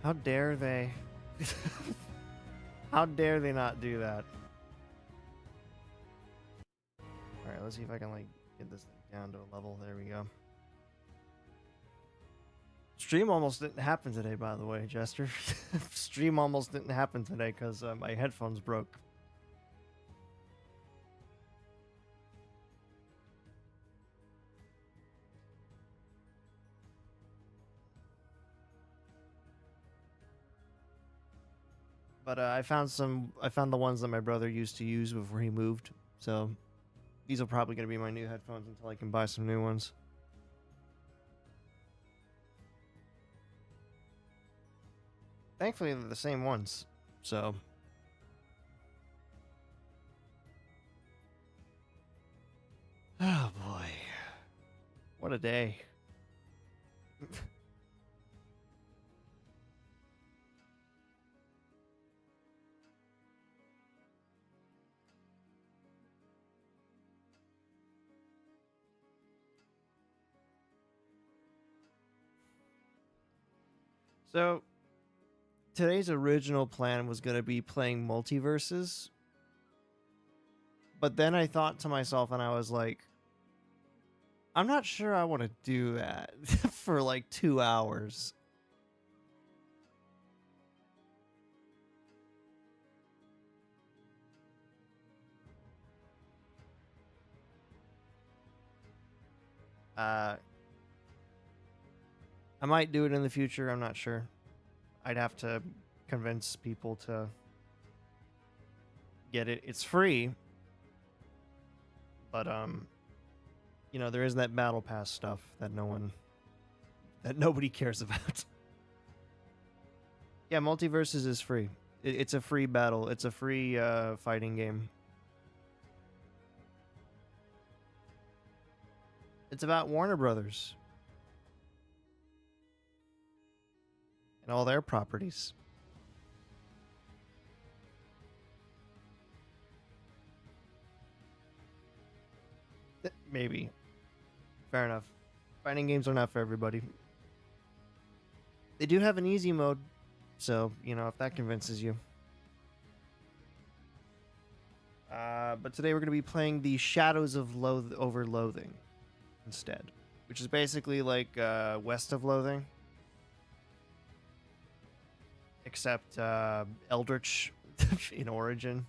How dare they? How dare they not do that? Alright, let's see if I can, like, get this thing down to a level. There we go. Stream almost didn't happen today, by the way, Jester. Stream almost didn't happen today because my headphones broke. But I found the ones that my brother used to use before he moved. So these are probably going to be my new headphones until I can buy some new ones. Thankfully, they're the same ones. So. Oh boy. What a day. So, today's original plan was going to be playing multiverses. But then I thought to myself and I was like, I'm not sure I want to do that for like 2 hours. I might do it in the future, I'm not sure. I'd have to convince people to get it. It's free. But you know, there is that battle pass stuff that nobody cares about. Yeah, Multiverses is free. It's a free battle. It's a free fighting game. It's about Warner Brothers and all their properties. Maybe. Fair enough. Fighting games are not for everybody. They do have an easy mode, so, you know, if that convinces you. But today we're going to be playing the Shadows of over Loathing instead, which is basically like West of Loathing, except Eldritch in origin.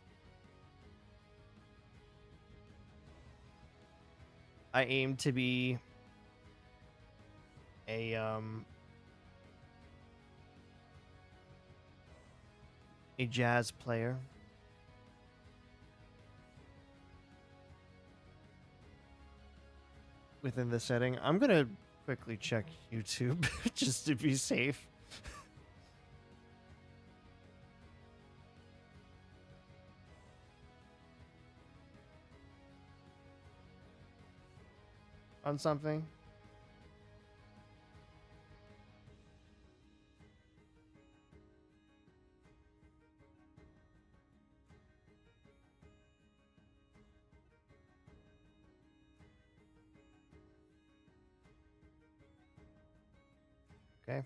I aim to be a jazz player. Within the setting. I'm gonna quickly check YouTube just to be safe. On something. Okay.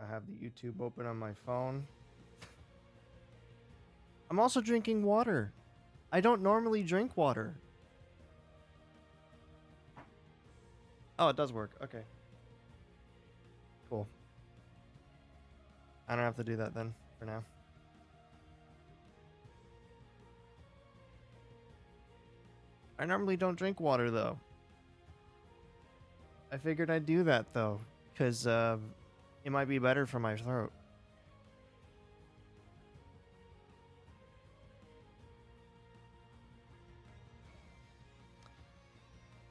I have the YouTube open on my phone. I'm also drinking water. I don't normally drink water. Oh, it does work. Okay. Cool. I don't have to do that then, for now. I normally don't drink water, though. I figured I'd do that, though, because it might be better for my throat.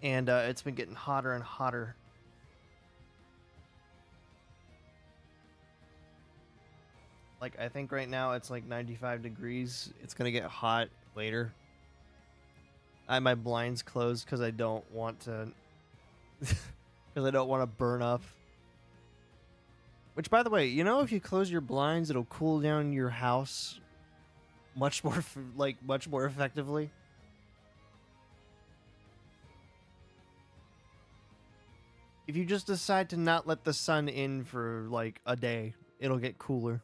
And it's been getting hotter and hotter. Like, I think right now it's like 95 degrees. It's going to get hot later. I have my blinds closed because I don't want to... Because I don't want to burn up. Which, by the way, you know, if you close your blinds, it'll cool down your house much more, much more effectively. If you just decide to not let the sun in for like a day, it'll get cooler.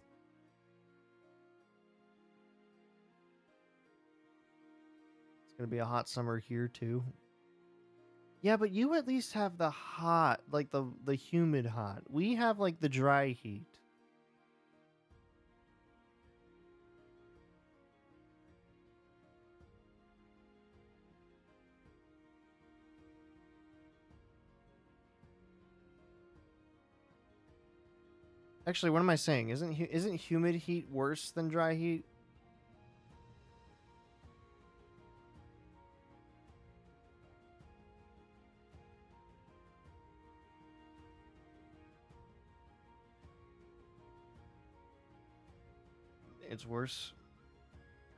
It's gonna be a hot summer here too. Yeah, but you at least have the hot, like the humid hot. We have like the dry heat. Actually, what am I saying? Isn't humid heat worse than dry heat? It's worse.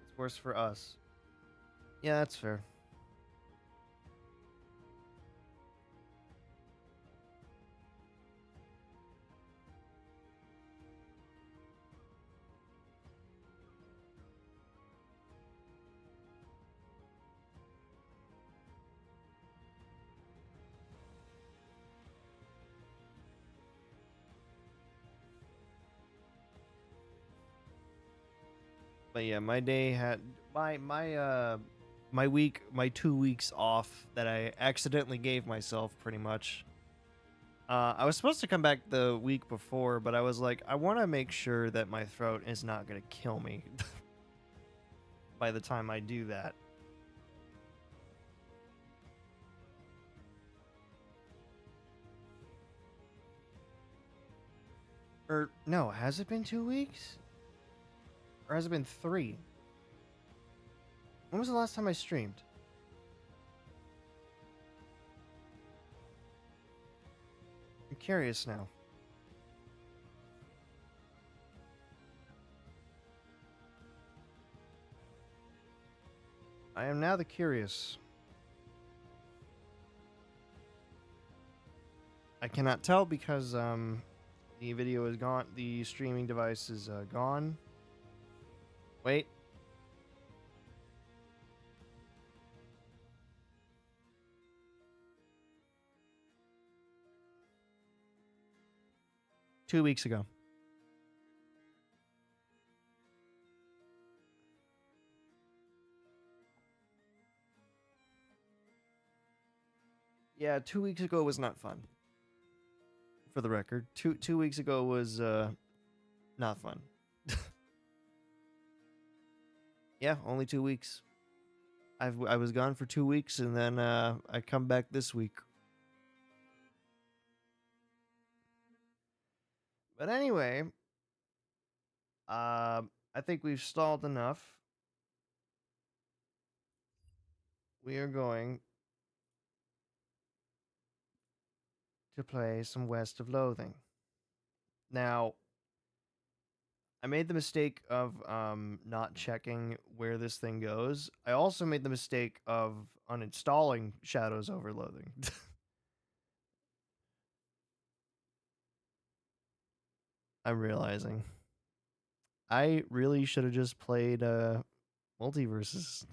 It's worse for us. Yeah, that's fair. But yeah, my day had my 2 weeks off that I accidentally gave myself pretty much. I was supposed to come back the week before, but I was like, I want to make sure that my throat is not going to kill me by the time I do that. Or no, has it been 2 weeks? Or has it been 3? When was the last time I streamed? I'm curious now. I am now the curious. I cannot tell because the video is gone. The streaming device is gone. Wait. Two weeks ago. Yeah, 2 weeks ago was not fun. For the record, two weeks ago was not fun. Yeah, only 2 weeks. I was gone for 2 weeks, and then I come back this week. But anyway, I think we've stalled enough. We are going to play some West of Loathing. Now, I made the mistake of not checking where this thing goes. I also made the mistake of uninstalling Shadows over Loathing. I'm realizing. I really should have just played Multiverses.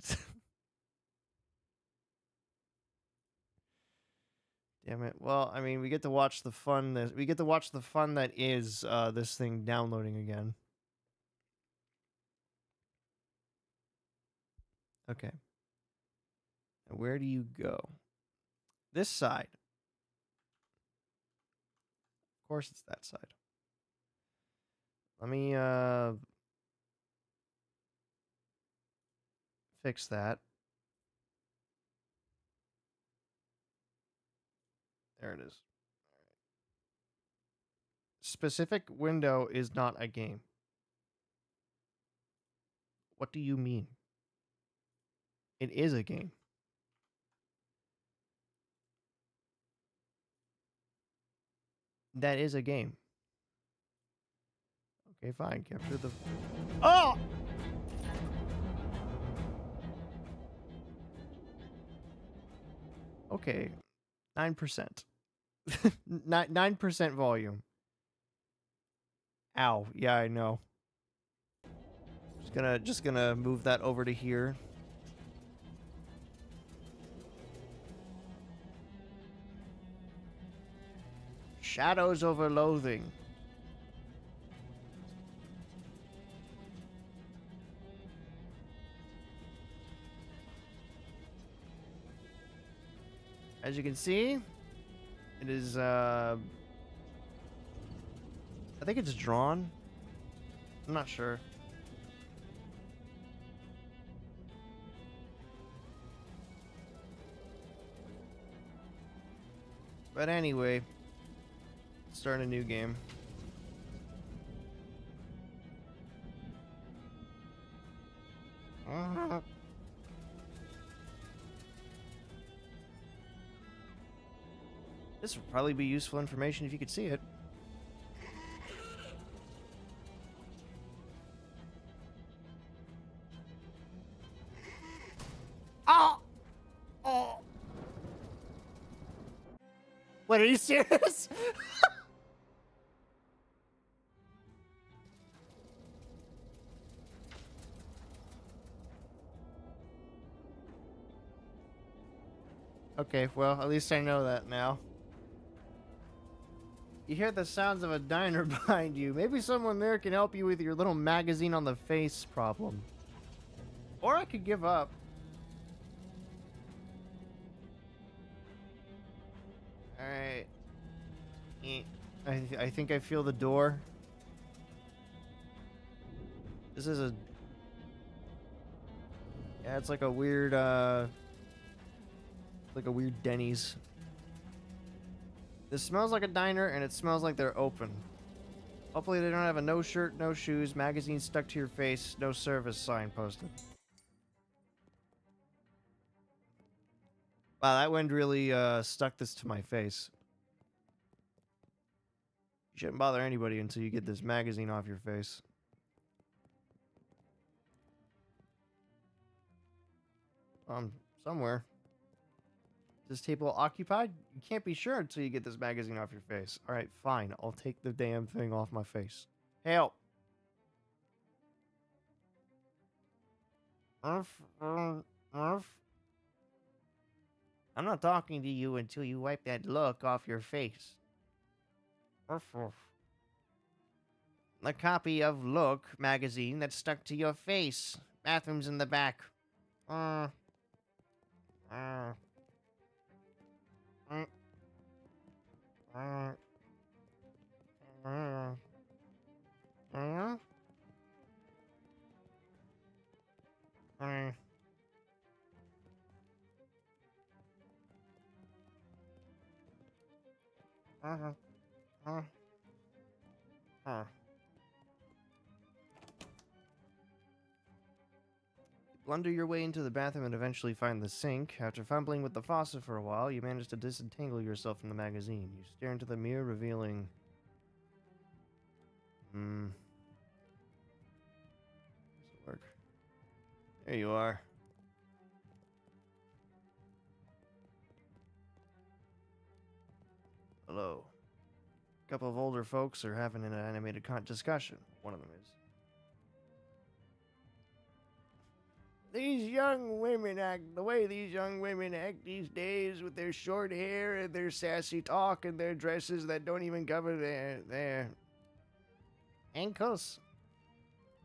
Damn it. Well, I mean, we get to watch the fun that is this thing downloading again. Okay. Now where do you go? This side. Of course it's that side. Let me fix that. There it is. Specific window is not a game. What do you mean? It is a game. That is a game. Okay, fine. Capture the... Oh! Okay. 9%. 9% volume. Ow. Yeah, I know. Just gonna move that over to here. Shadows over Loathing. As you can see, it is, I think it's drawn. I'm not sure. But anyway, start a new game. This would probably be useful information if you could see it. Oh! Oh! What, are you serious? Okay, well, at least I know that now. You hear the sounds of a diner behind you. Maybe someone there can help you with your little magazine on the face problem. Or I could give up. Alright. I think I feel the door. This is a... Yeah, it's like a weird, like a weird Denny's. This smells like a diner, and it smells like they're open. Hopefully they don't have a no shirt, no shoes, magazine stuck to your face, no service sign posted. Wow, that wind really stuck this to my face. You shouldn't bother anybody until you get this magazine off your face. Somewhere. Is this table occupied? You can't be sure until you get this magazine off your face. Alright, fine. I'll take the damn thing off my face. Help! I'm not talking to you until you wipe that look off your face. The copy of Look magazine that's stuck to your face. Bathroom's in the back. Blunder your way into the bathroom and eventually find the sink. After fumbling with the faucet for a while, you manage to disentangle yourself from the magazine. You stare into the mirror, revealing... Doesn't work. There you are. Hello. A couple of older folks are having an animated discussion. One of them is. These young women act the way these young women act these days with their short hair and their sassy talk and their dresses that don't even cover their ankles.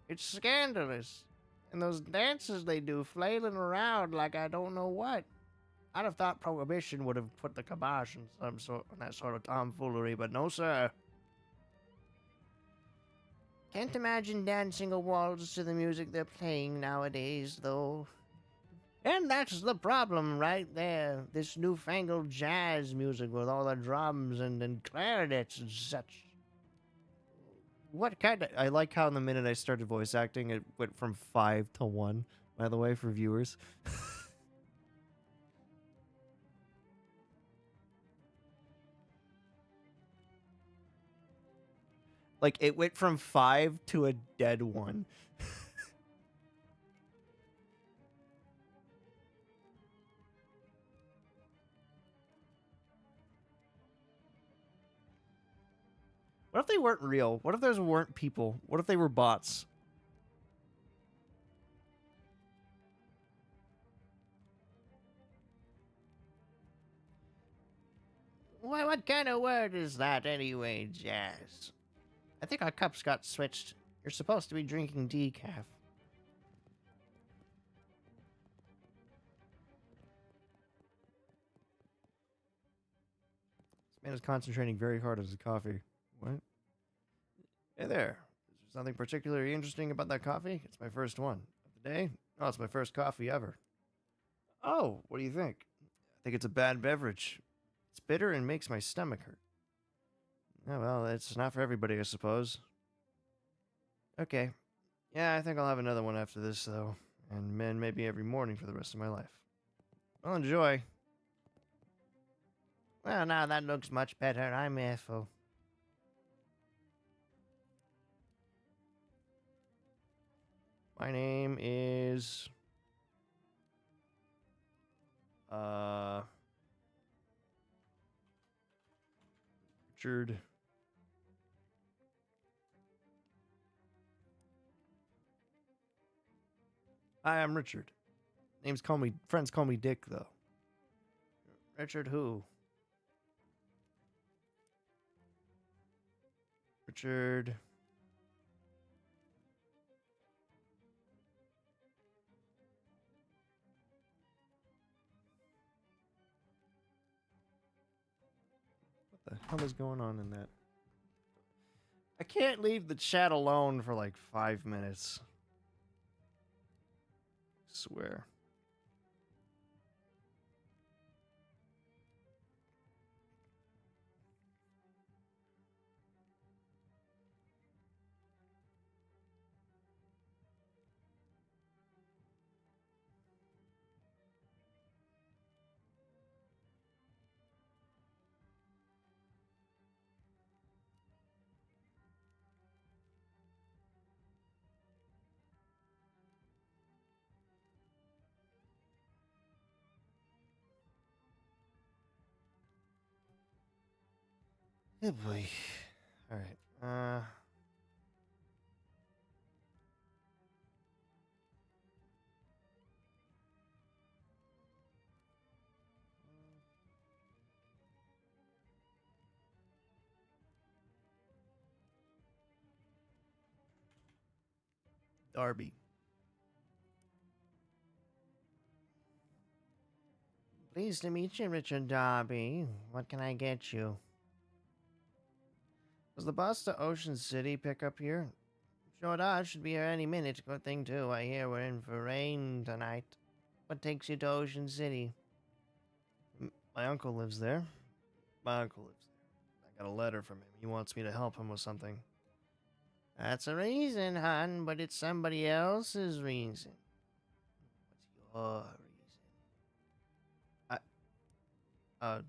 It's scandalous. And those dances they do, flailing around like I don't know what. I'd have thought Prohibition would have put the kibosh on that sort of tomfoolery, but no, sir. Can't imagine dancing a waltz to the music they're playing nowadays, though. And that's the problem right there. This newfangled jazz music with all the drums and clarinets and such. What kind of... I like how in the minute I started voice acting, it went from 5 to 1, by the way, for viewers. Like, it went from 5 to a dead 1. What if they weren't real? What if those weren't people? What if they were bots? Why, what kind of word is that anyway, Jazz? I think our cups got switched. You're supposed to be drinking decaf. This man is concentrating very hard on his coffee. What? Hey there. Is there something particularly interesting about that coffee? It's my first one of the day. Oh, it's my first coffee ever. Oh, what do you think? I think it's a bad beverage. It's bitter and makes my stomach hurt. Oh, well, it's not for everybody, I suppose. Okay. Yeah, I think I'll have another one after this, though. And then maybe every morning for the rest of my life. Well, enjoy. Well, now that looks much better. I'm Ethel. My name is... Richard. Hi, I'm Richard. Friends call me Dick, though. Richard who? Richard. What the hell is going on in that? I can't leave the chat alone for like 5 minutes. I swear. Oh boy. Alright. Darby. Pleased to meet you, Richard Darby. What can I get you? Does the bus to Ocean City pick up here? Sure does. Should be here any minute. Good thing, too. I hear we're in for rain tonight. What takes you to Ocean City? My uncle lives there. My uncle lives there. I got a letter from him. He wants me to help him with something. That's a reason, hon, but it's somebody else's reason. What's your reason?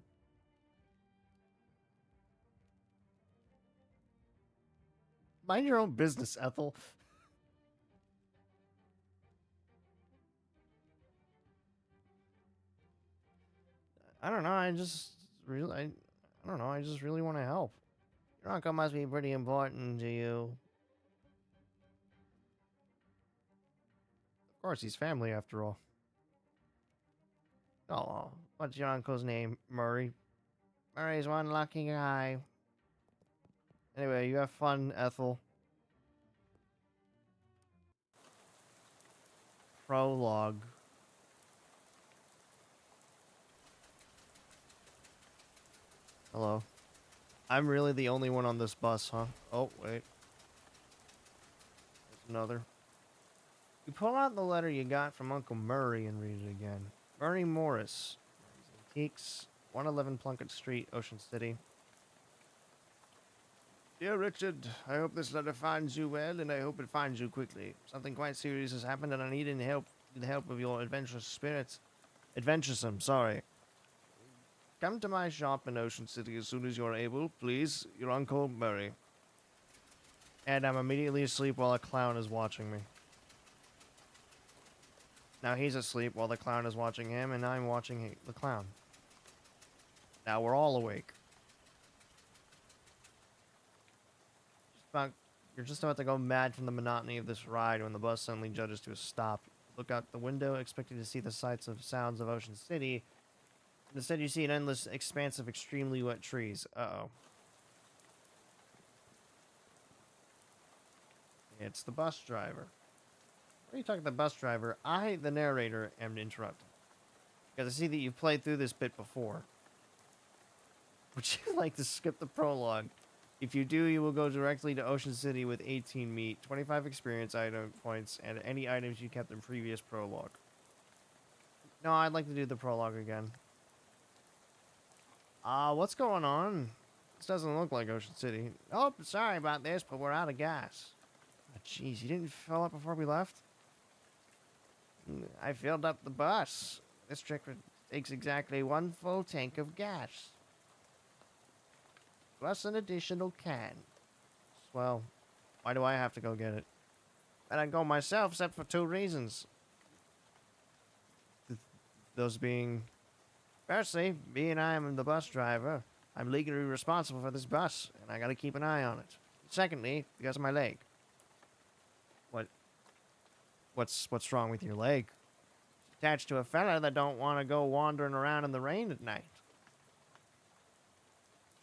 Mind your own business, Ethel. I don't know. I don't know. I just really want to help. Your uncle must be pretty important to you. Of course, he's family after all. Oh, what's your uncle's name? Murray. Murray's one lucky guy. Anyway, you have fun, Ethel. Prologue. Hello. I'm really the only one on this bus, huh? Oh, wait. There's another. You pull out the letter you got from Uncle Murray and read it again. Murray Morris. Antiques, 111 Plunkett Street, Ocean City. Dear Richard, I hope this letter finds you well, and I hope it finds you quickly. Something quite serious has happened, and I need the help of your adventurous spirits. Adventuresome, sorry. Come to my shop in Ocean City as soon as you're able, please. Your Uncle Murray. And I'm immediately asleep while a clown is watching me. Now he's asleep while the clown is watching him, and I'm watching the clown. Now we're all awake. You're just about to go mad from the monotony of this ride when the bus suddenly judges to a stop. Look out the window, expecting to see the sights of sounds of Ocean City, Instead, you see an endless expanse of extremely wet trees. Uh-oh. It's the bus driver. What are you talking to the bus driver? I, the narrator, am interrupted. Because I see that you've played through this bit before. Would you like to skip the prologue? If you do, you will go directly to Ocean City with 18 meat, 25 experience item points, and any items you kept in previous prologue. No, I'd like to do the prologue again. What's going on? This doesn't look like Ocean City. Oh, sorry about this, but we're out of gas. Oh, jeez, you didn't fill up before we left? I filled up the bus. This trick takes exactly 1 full tank of gas. Plus an additional can. Well, why do I have to go get it? And I go myself, except for 2 reasons. Those being... Firstly, being I am the bus driver, I'm legally responsible for this bus, and I gotta keep an eye on it. Secondly, because of my leg. What's wrong with your leg? It's attached to a fella that don't want to go wandering around in the rain at night.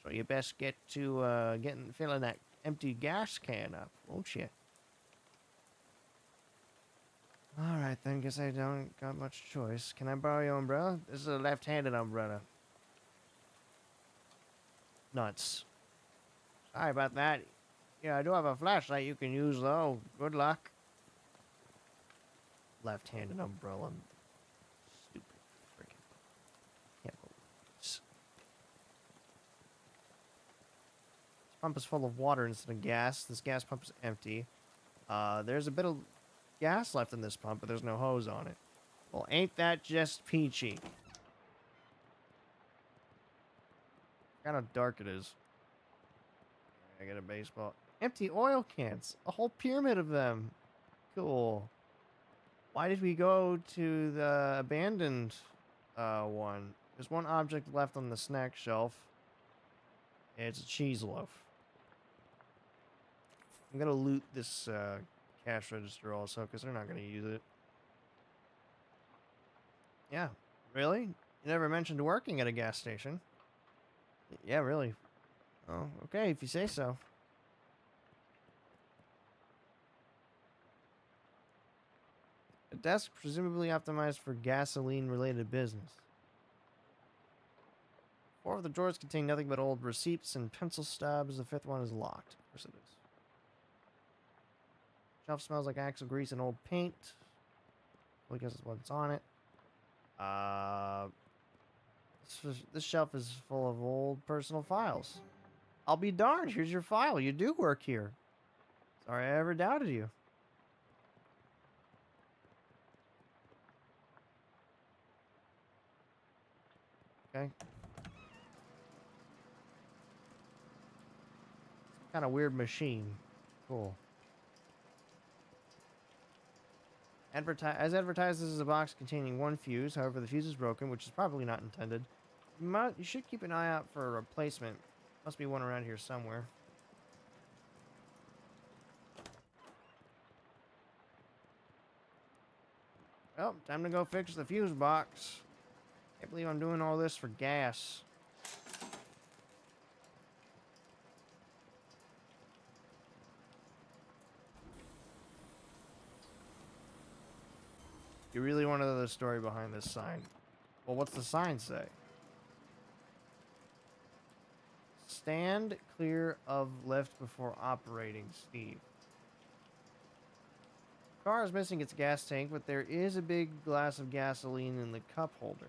So you best get to filling that empty gas can up, won't you? Alright then, guess I don't got much choice. Can I borrow your umbrella? This is a left-handed umbrella. Nuts. Sorry about that. Yeah, I do have a flashlight you can use though. Good luck. Left-handed umbrella. Stupid freaking. Can't believe this. This pump is full of water instead of gas. This gas pump is empty. There's a bit of gas left in this pump, but there's no hose on it. Well, ain't that just peachy? Kind of dark it is. I get a baseball. Empty oil cans. A whole pyramid of them. Cool. Why did we go to the abandoned one? There's one object left on the snack shelf. It's a cheese loaf. I'm gonna loot this cash register also, because they're not gonna use it. Yeah, really? You never mentioned working at a gas station. Yeah, really. Oh, okay, if you say so. A desk presumably optimized for gasoline-related business. 4 of the drawers contain nothing but old receipts and pencil stubs. The 5th one is locked. Of course it is. Shelf smells like axle grease and old paint. Well, I guess that's what's on it. This shelf is full of old personal files. I'll be darned. Here's your file. You do work here. Sorry I ever doubted you. Okay. Kind of weird machine. Cool. As advertised, this is a box containing 1 fuse. However, the fuse is broken, which is probably not intended. You should keep an eye out for a replacement. Must be one around here somewhere. Well, time to go fix the fuse box. Can't believe I'm doing all this for gas. You really want to know the story behind this sign? Well, what's the sign say? Stand clear of lift before operating, Steve. Car is missing its gas tank, but there is a big glass of gasoline in the cup holder.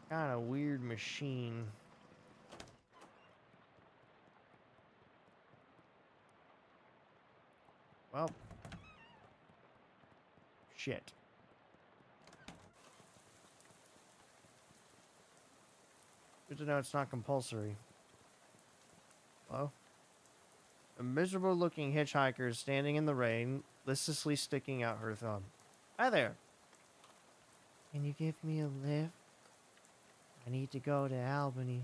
Kind of weird machine. Well, shit. Good to know it's not compulsory. Hello? A miserable-looking hitchhiker is standing in the rain, listlessly sticking out her thumb. Hi there. Can you give me a lift? I need to go to Albany.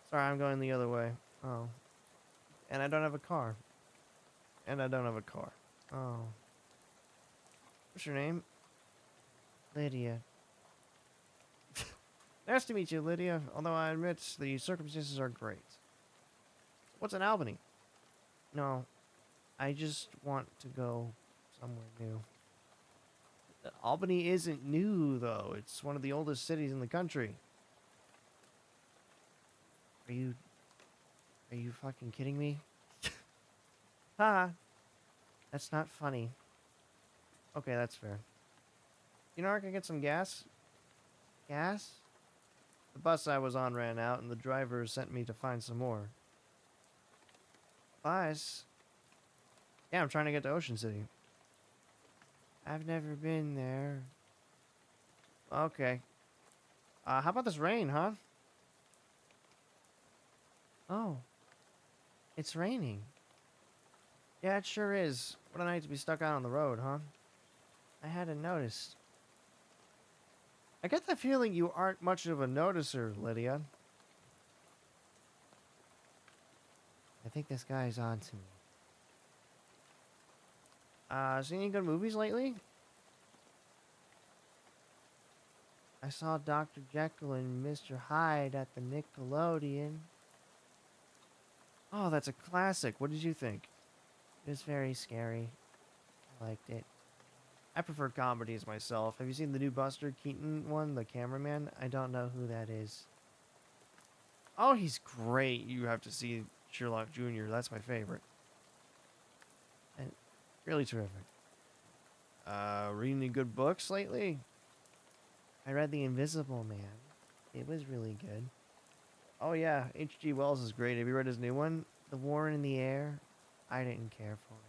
Sorry, I'm going the other way. Oh. And I don't have a car. And I don't have a car. Oh. What's your name? Lydia. Nice to meet you, Lydia. Although I admit the circumstances are great. What's in Albany? No, I just want to go somewhere new. Albany isn't new, though. It's one of the oldest cities in the country. Are you... Are you fucking kidding me? Ha! That's not funny. Okay, that's fair. You know where I can get some gas? Gas? The bus I was on ran out, and the driver sent me to find some more. Bus? Yeah, I'm trying to get to Ocean City. I've never been there. Okay. How about this rain, huh? Oh. It's raining. Yeah, it sure is. What a night to be stuck out on the road, huh? I hadn't noticed. I get the feeling you aren't much of a noticer, Lydia. I think this guy's on to me. Seen any good movies lately? I saw Dr. Jekyll and Mr. Hyde at the Nickelodeon. Oh, that's a classic. What did you think? It was very scary. I liked it. I prefer comedies myself. Have you seen the new Buster Keaton one, The Cameraman? I don't know who that is. Oh, he's great. You have to see Sherlock Jr. That's my favorite. And really terrific. Reading any good books lately? I read The Invisible Man. It was really good. Oh yeah, H.G. Wells is great. Have you read his new one? The War in the Air? I didn't care for it.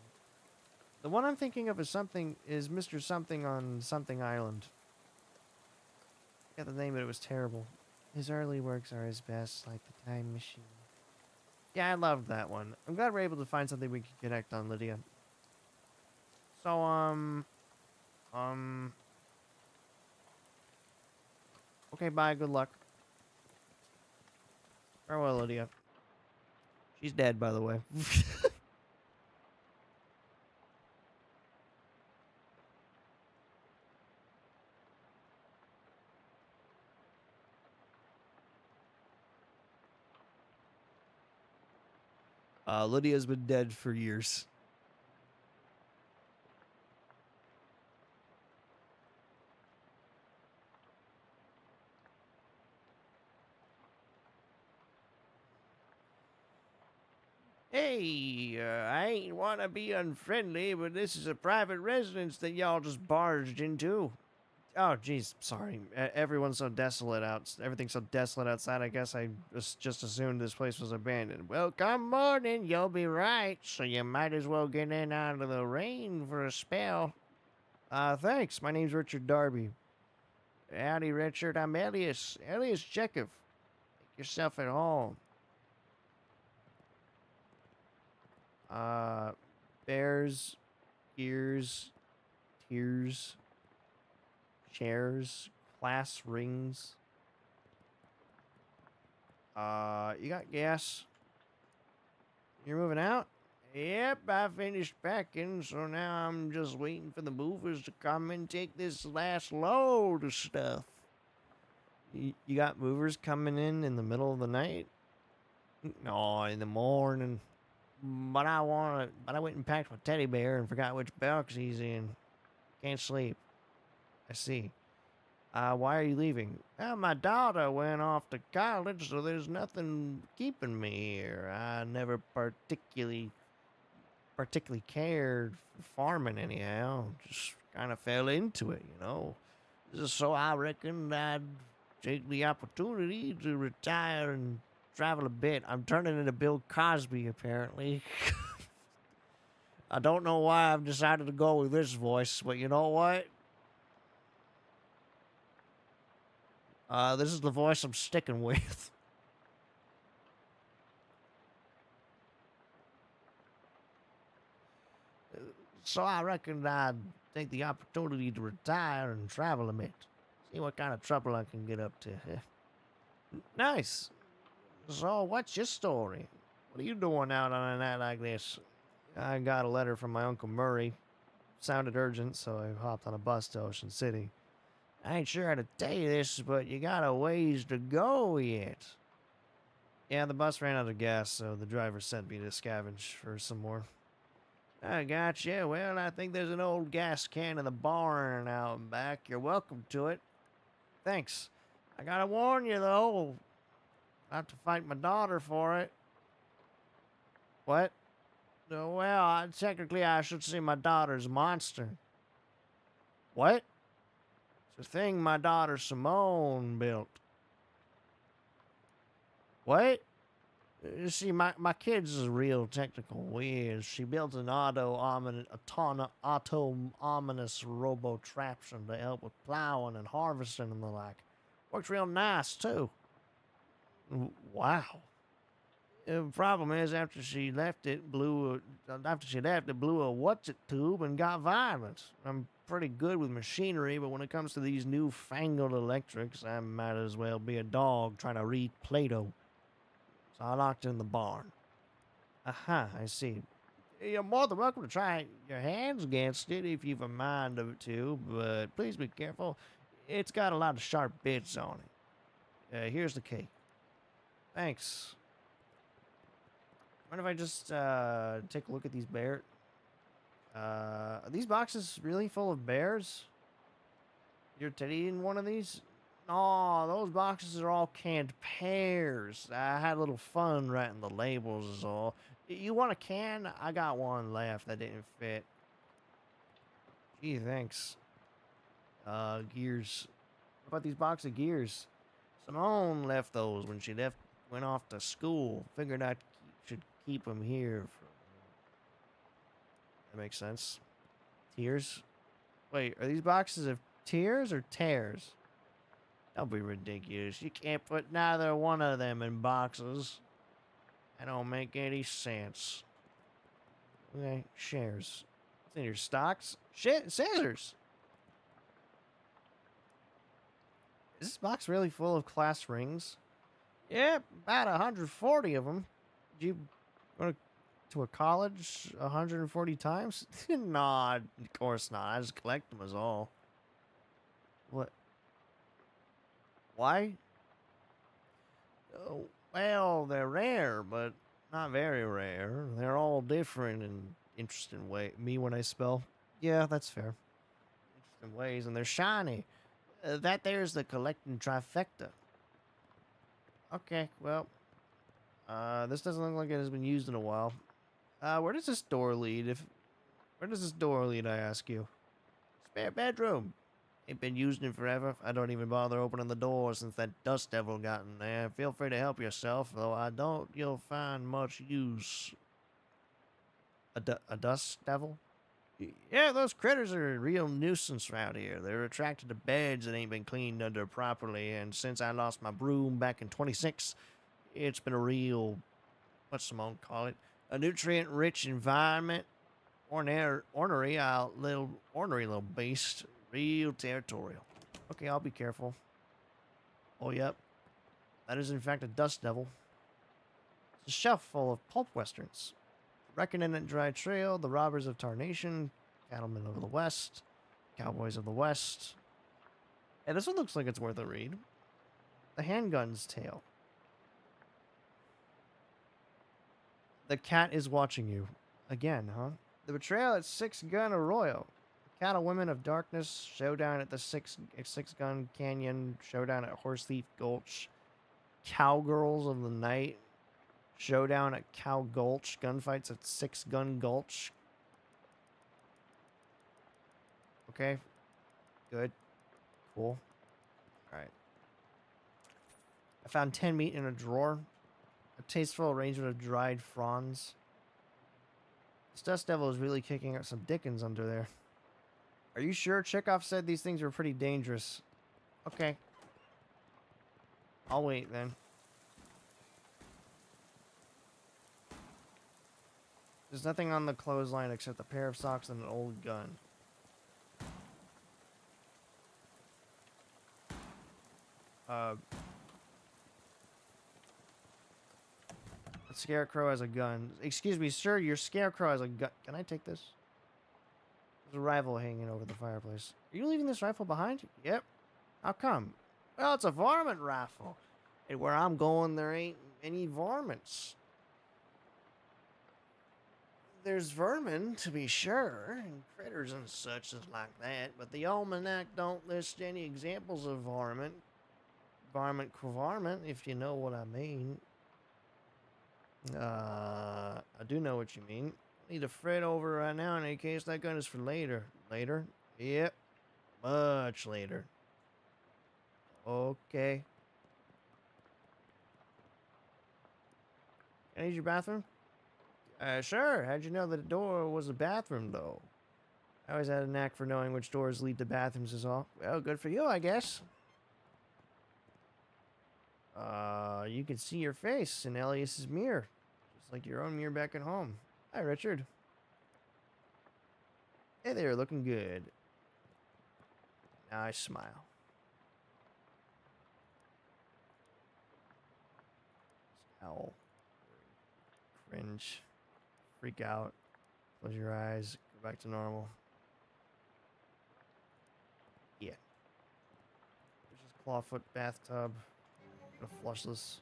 The one I'm thinking of is Mr. Something on Something Island. I got the name, but it was terrible. His early works are his best, like The Time Machine. Yeah, I loved that one. I'm glad we're able to find something we can connect on, Lydia. So, okay, bye, good luck. Farewell, Lydia. She's dead, by the way. Lydia's been dead for years. Hey, I ain't want to be unfriendly, but this is a private residence that y'all just barged into. Oh, jeez, sorry. Everyone's so desolate out. Everything's so desolate outside. I guess I just assumed this place was abandoned. Well, come morning, you'll be right. So you might as well get in out of the rain for a spell. Thanks. My name's Richard Darby. Howdy, Richard. I'm Elias. Elias Chekhov. Make yourself at home. Bears, ears, tears, chairs, class rings. You got gas? You're moving out? Yep, I finished packing, so now I'm just waiting for the movers to come and take this last load of stuff. You got movers coming in the middle of the night? No, in the morning. But I went and packed my teddy bear and forgot which box he's in. Can't sleep. I see. Why are you leaving? My daughter went off to college, so there's nothing keeping me here. I never particularly cared for farming anyhow. Just kind of fell into it, you know. So I reckoned I'd take the opportunity to retire and travel a bit. I'm turning into Bill Cosby, apparently. I don't know why I've decided to go with this voice, but you know what? This is the voice I'm sticking with. So I reckoned I'd take the opportunity to retire and travel a bit. See what kind of trouble I can get up to. Nice. So, what's your story? What are you doing out on a night like this? I got a letter from my Uncle Murray. Sounded urgent, so I hopped on a bus to Ocean City. I ain't sure how to tell you this, but you got a ways to go yet. Yeah, the bus ran out of gas, so the driver sent me to scavenge for some more. I gotcha. Well, I think there's an old gas can in the barn out and back. You're welcome to it. Thanks. I gotta warn you, though. I have to fight my daughter for it. What? Well, technically, I should say my daughter's monster. What? It's a thing my daughter Simone built. What? You see, my kid's a real technical whiz. She built an auto-ominous robo-traption to help with plowing and harvesting and the like. Works real nice, too. Wow. The problem is, after she left, it blew a what's-it tube and got violent. I'm pretty good with machinery, but when it comes to these newfangled electrics, I might as well be a dog trying to read Plato. So I locked it in the barn. Aha, I see. You're more than welcome to try your hands against it if you've a mind of it to, but please be careful. It's got a lot of sharp bits on it. Here's the key. Thanks. Mind if I just take a look at these bears? Are these boxes really full of bears? Your Teddy in one of these? Oh, those boxes are all canned pears. I had a little fun writing the labels is all. You want a can? I got one left that didn't fit. Gee, thanks. Gears. What about these box of gears? Simone left those when she went off to school. Figured I should keep them here. That makes sense. Tears? Wait, are these boxes of tears or tears? Don't be ridiculous. You can't put neither one of them in boxes. That don't make any sense. Okay, shares. It's in your stocks. Shit, scissors. Is this box really full of class rings? Yep, about 140 of them. Did you go to a college 140 times? Nah, of course not. I just collect them as all. What? Why? Oh, well, they're rare, but not very rare. They're all different in interesting way. Me when I spell? Yeah, that's fair. Interesting ways, and they're shiny. That there's the collecting trifecta. Okay, well, this doesn't look like it has been used in a while. Where does this door lead? Where does this door lead, I ask you? Spare bedroom. Ain't been using it forever. I don't even bother opening the door since that dust devil got in there. Feel free to help yourself, though I don't you'll find much use. A dust devil? Yeah, those critters are a real nuisance around here. They're attracted to beds that ain't been cleaned under properly, and since I lost my broom back in 26, it's been a real, what's Simone call it? A nutrient-rich environment. Ornery little beast. Real territorial. Okay, I'll be careful. Oh, yep. That is, in fact, a dust devil. It's a shelf full of pulp westerns. Reckoning at Dry Trail, The Robbers of Tarnation, Cattlemen of the West, Cowboys of the West. Hey, this one looks like it's worth a read. The Handgun's Tale. The Cat is Watching You. Again, huh? The Betrayal at Six Gun Arroyo. Cattle Women of Darkness, Showdown at the Six Gun Canyon, Showdown at Horse Thief Gulch, Cowgirls of the Night, Showdown at Cow Gulch, Gunfights at Six Gun Gulch. Okay. Good. Cool. Alright. I found 10 meat in a drawer. A tasteful arrangement of dried fronds. This dust devil is really kicking up some Dickens under there. Are you sure? Chekhov said these things were pretty dangerous. Okay. I'll wait then. There's nothing on the clothesline except a pair of socks and an old gun. The scarecrow has a gun. Excuse me, sir, your scarecrow has a gun. Can I take this? There's a rifle hanging over the fireplace. Are you leaving this rifle behind? Yep. How come? Well, it's a varmint rifle. And where I'm going, there ain't any varmints. There's vermin, to be sure, and critters and such as like that, but the almanac don't list any examples of varmint. Varmint varmint, if you know what I mean. I do know what you mean. Need to fret over right now in any case that gun is for later. Later? Yep. Much later. Okay. Can I use your bathroom? Sure. How'd you know that the door was a bathroom, though? I always had a knack for knowing which doors lead to bathrooms is all. Well, good for you, I guess. You can see your face in Elias's mirror. Just like your own mirror back at home. Hi, Richard. Hey there, looking good. Now I smile. Owl. Cringe. Freak out. Close your eyes. Go back to normal. Yeah. There's this clawfoot bathtub. Gonna flush this.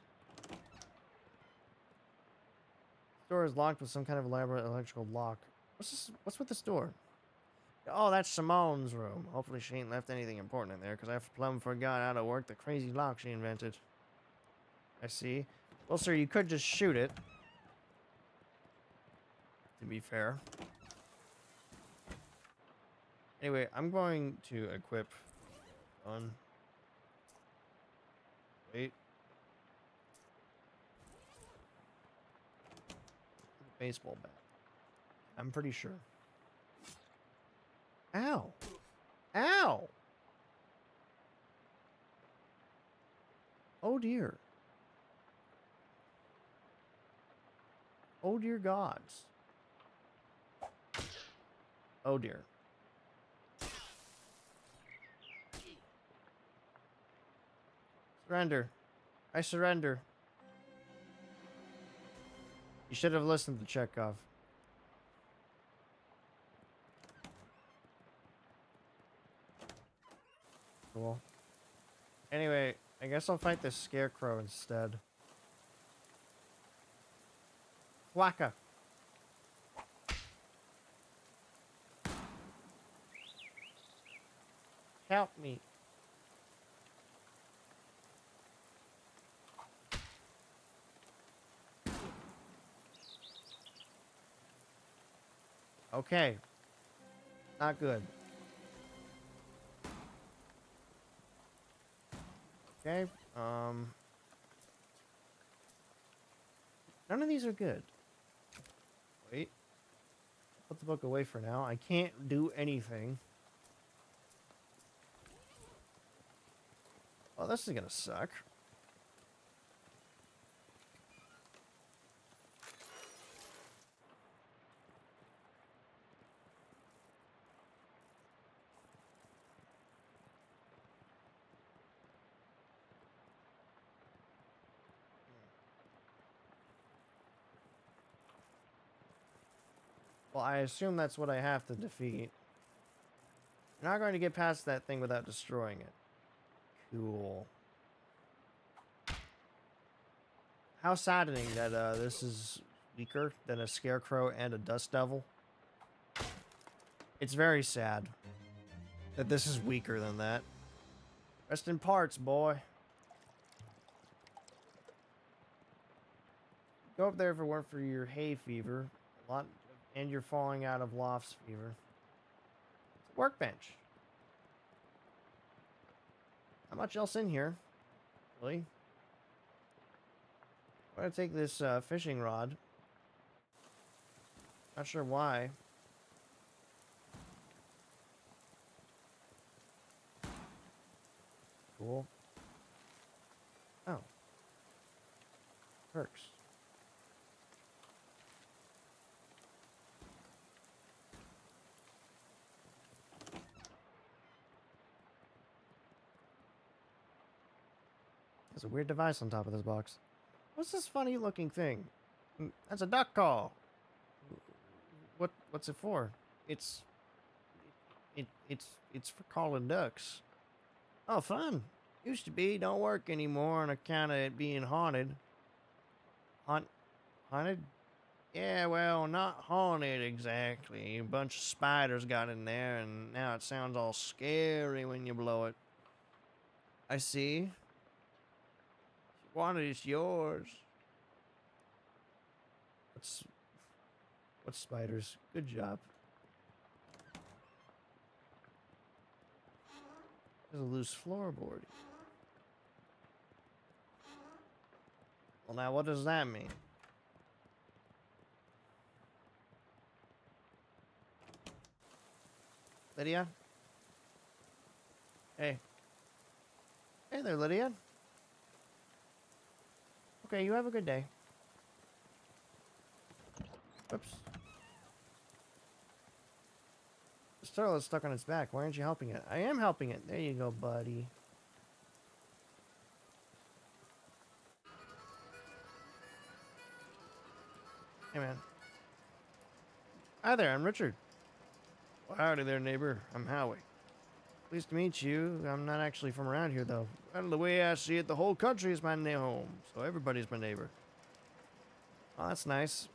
Door is locked with some kind of elaborate electrical lock. What's this? What's with this door? Oh, that's Simone's room. Hopefully she ain't left anything important in there, because I plumb forgot how to work the crazy lock she invented. I see. Well, sir, you could just shoot it. To be fair. Anyway, I'm going to equip on. Wait. Baseball bat. I'm pretty sure. Ow. Ow. Oh dear. Oh dear gods. Oh dear. Surrender. I surrender. You should have listened to Chekhov. Cool. Anyway, I guess I'll fight this scarecrow instead. Whacka. Help me. Okay. Not good. Okay. None of these are good. Wait. Put the book away for now. I can't do anything. Oh, this is gonna suck. Well, I assume that's what I have to defeat. I'm not going to get past that thing without destroying it. Cool. How saddening that this is weaker than a scarecrow and a dust devil. It's very sad that this is weaker than that. Rest in parts, boy. Go up there if it weren't for your hay fever. A lot, and you're falling out of lofts fever. It's a workbench. Not much else in here, really. I'm gonna take this fishing rod. Not sure why. Cool. Oh. Perks. There's a weird device on top of this box. What's this funny looking thing? That's a duck call. What's it for? It's it's for calling ducks. Oh, fun. Used to be, don't work anymore on account of it being haunted. Haunt haunted? Yeah, well, not haunted exactly. A bunch of spiders got in there, and now it sounds all scary when you blow it. I see. Wanted it's yours. What's what spiders? Good job. There's a loose floorboard. Well, now what does that mean? Lydia? Hey. Hey there, Lydia. Okay, you have a good day. Oops. The turtle is stuck on its back. Why aren't you helping it? I am helping it. There you go, buddy. Hey, man. Hi there, I'm Richard. Well, howdy there, neighbor. I'm Howie. Pleased to meet you. I'm not actually from around here, though. Well, the way I see it, the whole country is my new home, so everybody's my neighbor. Oh, that's nice.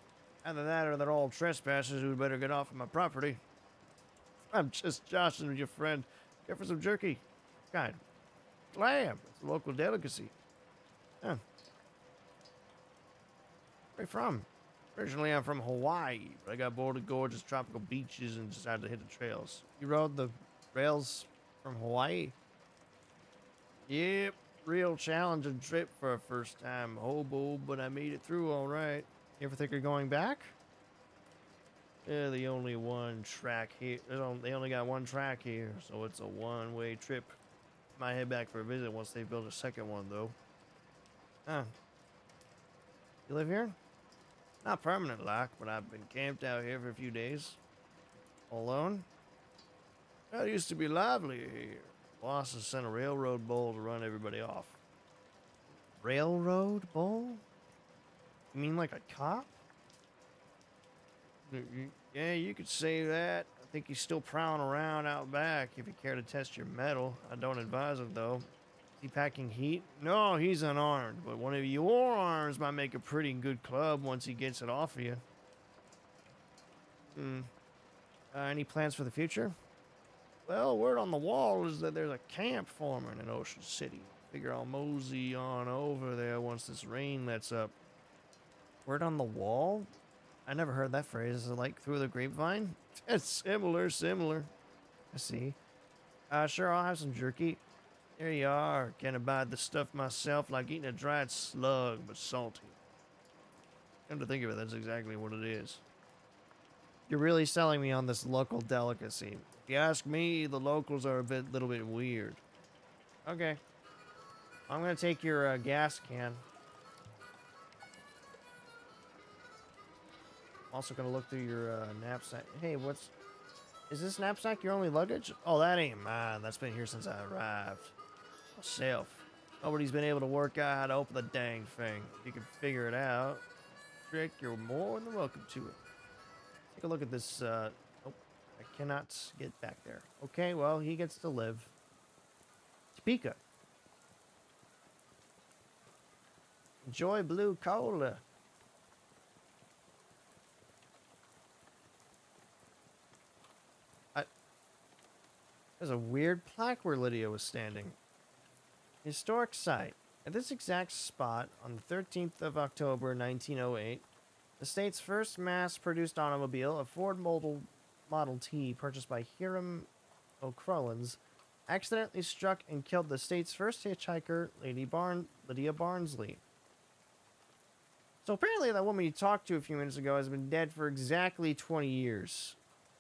Either that or they're all trespassers who'd better get off of my property. I'm just joshing with your friend. Care for some jerky? God, lamb. It's a local delicacy. Huh. Where you from? Originally, I'm from Hawaii, but I got bored of gorgeous tropical beaches and decided to hit the trails. You rode the rails from Hawaii? Yep, real challenging trip for a first time hobo, but I made it through all right. You ever think of going back? Yeah, they only one track here. They only got one track here, so it's a one-way trip. Might head back for a visit once they build a second one, though. Huh. You live here? Not permanent, like, but I've been camped out here for a few days. Alone? That used to be lively here. Boss has sent a railroad bull to run everybody off. Railroad bull? You mean like a cop? Yeah, you could say that. I think he's still prowling around out back if you care to test your metal. I don't advise it, though. Is he packing heat? No, he's unarmed, but one of your arms might make a pretty good club once he gets it off of you. Any plans for the future? Well, word on the wall is that there's a camp forming in Ocean City. Figure I'll mosey on over there once this rain lets up. Word on the wall? I never heard that phrase. Is it like through the grapevine? It's similar. I see. Sure, I'll have some jerky. There you are. Can't abide the stuff myself, like eating a dried slug, but salty. Come to think of it, that's exactly what it is. You're really selling me on this local delicacy. If you ask me, the locals are little bit weird. Okay. I'm gonna take your gas can. Also gonna look through your knapsack. Hey, is this knapsack your only luggage? Oh, that ain't mine. That's been here since I arrived. Myself. Nobody's been able to work out how to open the dang thing. If you can figure it out, Rick, you're more than welcome to it. Take a look at this. Oh, I cannot get back there. Okay, well, he gets to live. Topeka. Enjoy blue cola. There's a weird plaque where Lydia was standing. Historic site. At this exact spot, on the 13th of October, 1908, the state's first mass-produced automobile, a Ford Model T purchased by Hiram O'Crollins, accidentally struck and killed the state's first hitchhiker, Lydia Barnsley. So apparently that woman you talked to a few minutes ago has been dead for exactly 20 years.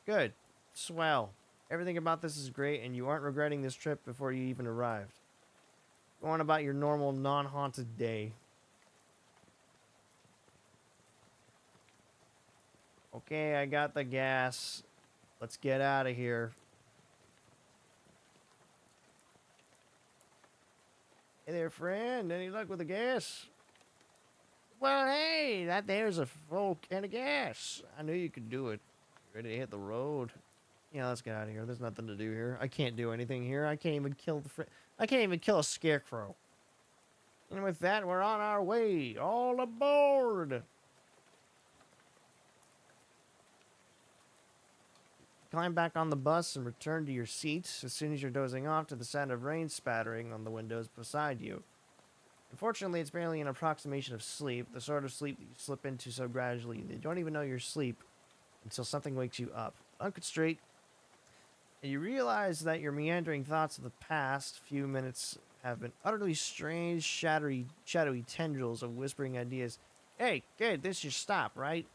Good. Swell. Everything about this is great, and you aren't regretting this trip before you even arrived. Go on about your normal, non-haunted day. Okay, I got the gas. Let's get out of here. Hey there, friend. Any luck with the gas? Well, hey, that there's a full can of gas. I knew you could do it. Ready to hit the road. Yeah, let's get out of here. There's nothing to do here. I can't do anything here. I can't even kill I can't even kill a scarecrow. And with that, we're on our way. All aboard. Climb back on the bus and return to your seats as soon as you're dozing off to the sound of rain spattering on the windows beside you. Unfortunately, it's barely an approximation of sleep, the sort of sleep that you slip into so gradually that you don't even know you're asleep until something wakes you up. Unconstraight, and you realize that your meandering thoughts of the past few minutes have been utterly strange, shadowy tendrils of whispering ideas. Hey, kid, this should stop, right?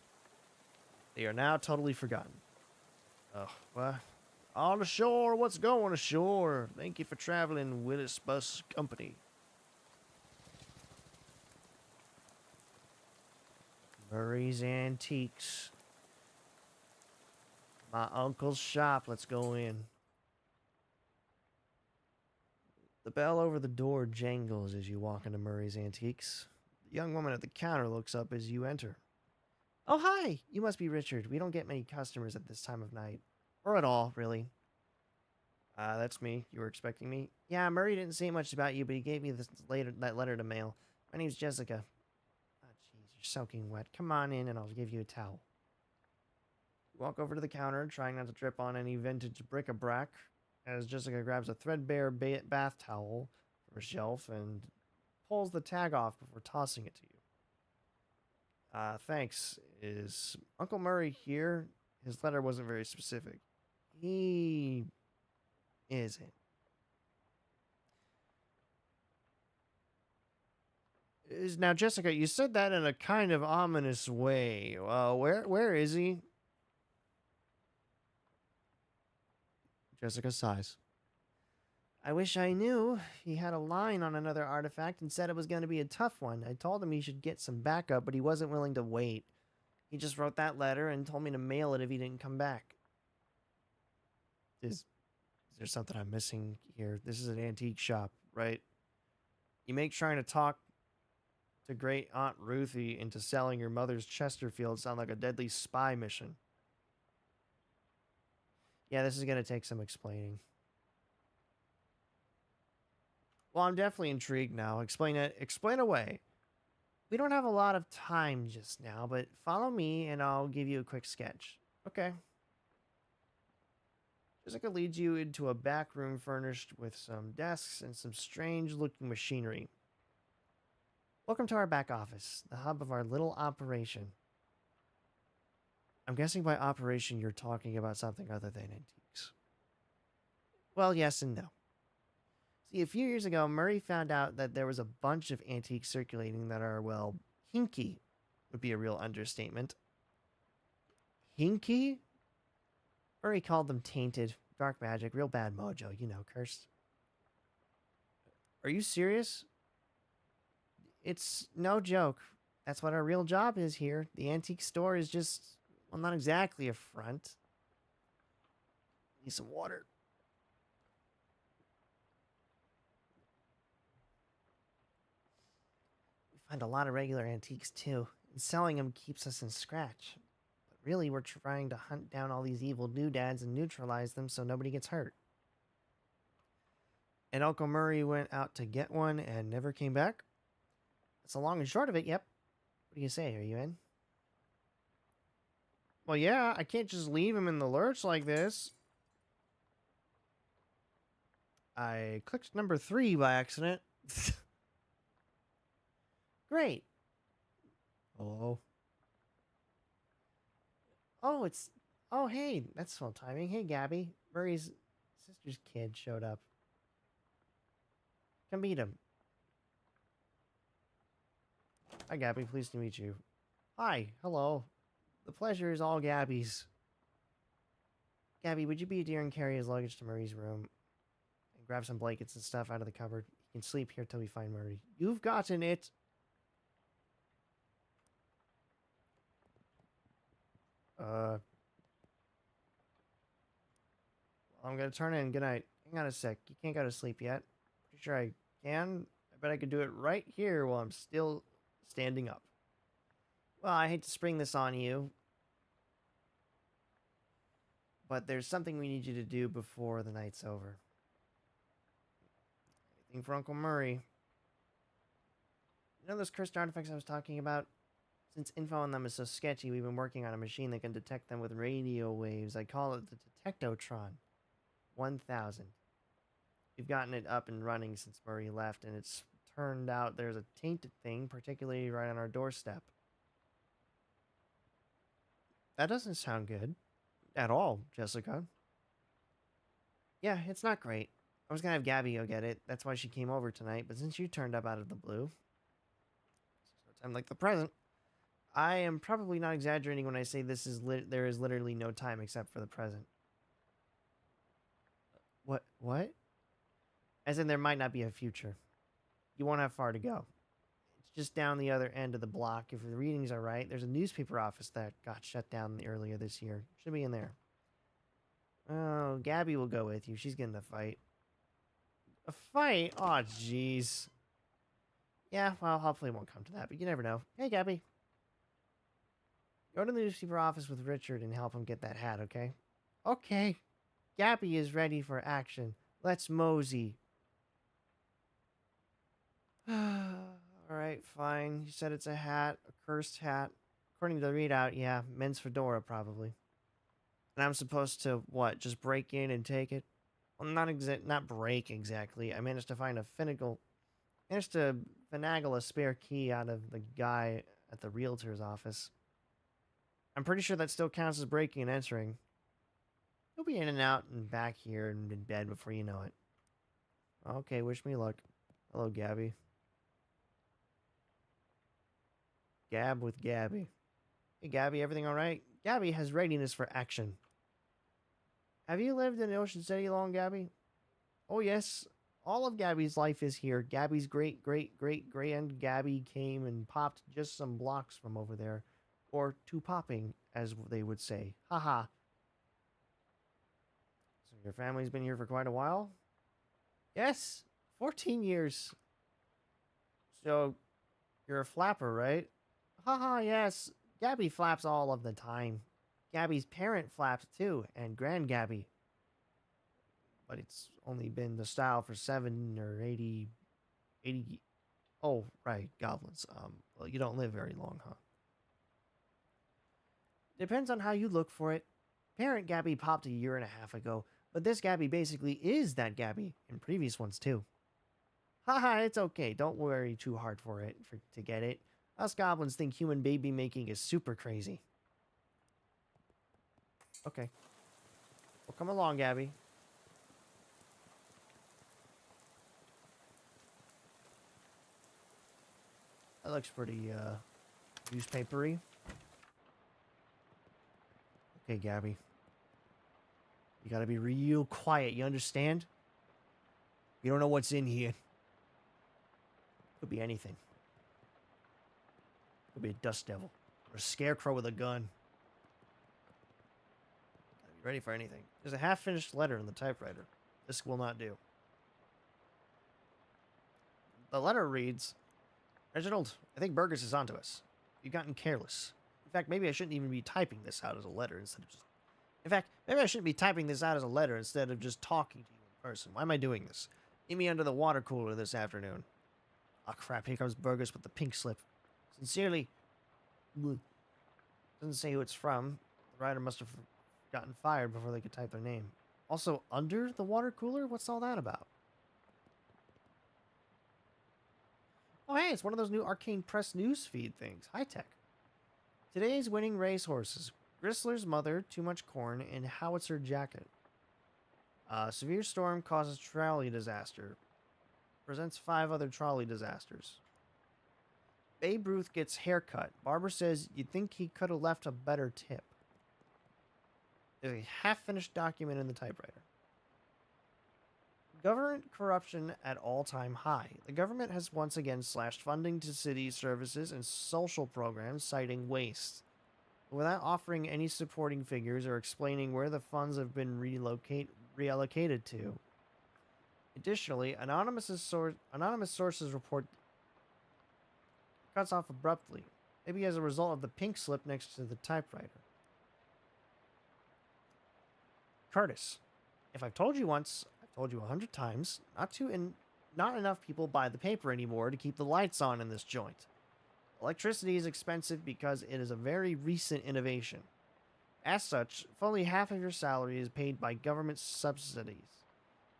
They are now totally forgotten. Oh, well, on ashore, what's going ashore? Thank you for traveling Willis Bus Company. Murray's Antiques. My uncle's shop. Let's go in. The bell over the door jangles as you walk into Murray's Antiques. The young woman at the counter looks up as you enter. Oh, hi! You must be Richard. We don't get many customers at this time of night. Or at all, really. That's me. You were expecting me? Yeah, Murray didn't say much about you, but he gave me that letter to mail. My name's Jessica. Oh, jeez, you're soaking wet. Come on in and I'll give you a towel. You walk over to the counter, trying not to trip on any vintage bric-a-brac, as Jessica grabs a threadbare bath towel from a shelf and pulls the tag off before tossing it to you. Thanks. Is Uncle Murray here? His letter wasn't very specific. He isn't. Now, Jessica, you said that in a kind of ominous way. Where is he? Jessica sighs. I wish I knew. He had a line on another artifact and said it was going to be a tough one. I told him he should get some backup, but he wasn't willing to wait. He just wrote that letter and told me to mail it if he didn't come back. Is there something I'm missing here? This is an antique shop, right? You make trying to talk to great Aunt Ruthie into selling your mother's Chesterfield sound like a deadly spy mission. Yeah, this is going to take some explaining. Well, I'm definitely intrigued now. Explain it. Explain away. We don't have a lot of time just now, but follow me and I'll give you a quick sketch. Okay. Jessica leads you into a back room furnished with some desks and some strange-looking machinery. Welcome to our back office, the hub of our little operation. I'm guessing by operation you're talking about something other than antiques. Well, yes and no. See, a few years ago, Murray found out that there was a bunch of antiques circulating that are, well, hinky would be a real understatement. Hinky? Murray called them tainted, dark magic, real bad mojo, you know, cursed. Are you serious? It's no joke. That's what our real job is here. The antique store is just, well, not exactly a front. Need some water. We find a lot of regular antiques too, and selling them keeps us in scratch. But really, we're trying to hunt down all these evil doodads and neutralize them so nobody gets hurt. And Uncle Murray went out to get one and never came back? That's the long and short of it, yep. What do you say? Are you in? Well, yeah, I can't just leave him in the lurch like this. I clicked number 3 by accident. Great. Hello? Oh, it's... Oh, hey, that's swell timing. Hey, Gabby. Murray's sister's kid showed up. Come meet him. Hi, Gabby. Pleased to meet you. Hi. Hello. The pleasure is all Gabby's. Gabby, would you be a dear and carry his luggage to Murray's room? And grab some blankets and stuff out of the cupboard. He can sleep here till we find Murray. You've gotten it. I'm gonna turn in. Good night. Hang on a sec. You can't go to sleep yet. Pretty sure I can. I bet I could do it right here while I'm still standing up. Well, I hate to spring this on you, but there's something we need you to do before the night's over. Anything for Uncle Murray. You know those cursed artifacts I was talking about? Since info on them is so sketchy, we've been working on a machine that can detect them with radio waves. I call it the Detectotron 1000. We've gotten it up and running since Murray left, and it's turned out there's a tainted thing, particularly right on our doorstep. That doesn't sound good. At all, Jessica. Yeah, it's not great. I was gonna have Gabby go get it. That's why she came over tonight, but since you turned up out of the blue, so time like the present, I am probably not exaggerating when I say there is literally no time except for the present. What? As in there might not be a future. You won't have far to go. It's just down the other end of the block. If the readings are right, there's a newspaper office that got shut down earlier this year. Should be in there. Oh, Gabby will go with you. She's getting a fight. A fight? Oh, jeez. Yeah, well, hopefully it won't come to that, but you never know. Hey, Gabby. Go to the newspaper office with Richard and help him get that hat, okay? Okay. Gabby is ready for action. Let's mosey. Alright, fine. You said it's a hat, a cursed hat. According to the readout, yeah, men's fedora, probably. And I'm supposed to, what, just break in and take it? Well, not break exactly. I managed to finagle a spare key out of the guy at the realtor's office. I'm pretty sure that still counts as breaking and entering. He'll be in and out and back here and in bed before you know it. Okay, wish me luck. Hello, Gabby. Gab with Gabby. Hey, Gabby, everything all right? Gabby has readiness for action. Have you lived in Ocean City long, Gabby? Oh, yes. All of Gabby's life is here. Gabby's great-great-great-grand Gabby came and popped just some blocks from over there. Or to popping, as they would say. Haha. So your family's been here for quite a while? Yes. 14 years. So, you're a flapper, right? Haha, yes. Gabby flaps all of the time. Gabby's parent flaps too, and Grand Gabby. But it's only been the style for 7 or 80. Oh, right, goblins. Well, you don't live very long, huh? Depends on how you look for it. Parent Gabby popped a year and a half ago, but this Gabby basically is that Gabby, and previous ones too. Haha, it's okay. Don't worry too hard to get it. Us goblins think human baby making is super crazy. Okay. Well, come along, Gabby. That looks pretty, newspapery. Okay, Gabby. You gotta be real quiet, you understand? You don't know what's in here. Could be anything. Could be a dust devil. Or a scarecrow with a gun. Gotta be ready for anything. There's a half-finished letter in the typewriter. This will not do. The letter reads, Reginald, I think Burgess is onto us. You've gotten careless. In fact, maybe I shouldn't even be typing this out as a letter instead of just... In fact, maybe I shouldn't be typing this out as a letter instead of just talking to you in person. Why am I doing this? Meet me under the water cooler this afternoon. Oh crap, here comes Burgess with the pink slip. Sincerely... Doesn't say who it's from. The writer must have gotten fired before they could type their name. Also, under the water cooler? What's all that about? Oh, hey, it's one of those new Arcane Press news feed things. High tech. Today's winning racehorses. Gristler's mother, too much corn, and howitzer jacket. Severe storm causes trolley disaster. Presents 5 other trolley disasters. Babe Ruth gets haircut. Barber says you'd think he could have left a better tip. There's a half-finished document in the typewriter. Government corruption at all-time high. The government has once again slashed funding to city services and social programs, citing waste, without offering any supporting figures or explaining where the funds have been reallocated to. Additionally, anonymous sources report cuts off abruptly. Maybe as a result of the pink slip next to the typewriter. Curtis, if I've told you once, I've told you 100 times, not enough people buy the paper anymore to keep the lights on in this joint. Electricity is expensive because it is a very recent innovation. As such, fully half of your salary is paid by government subsidies.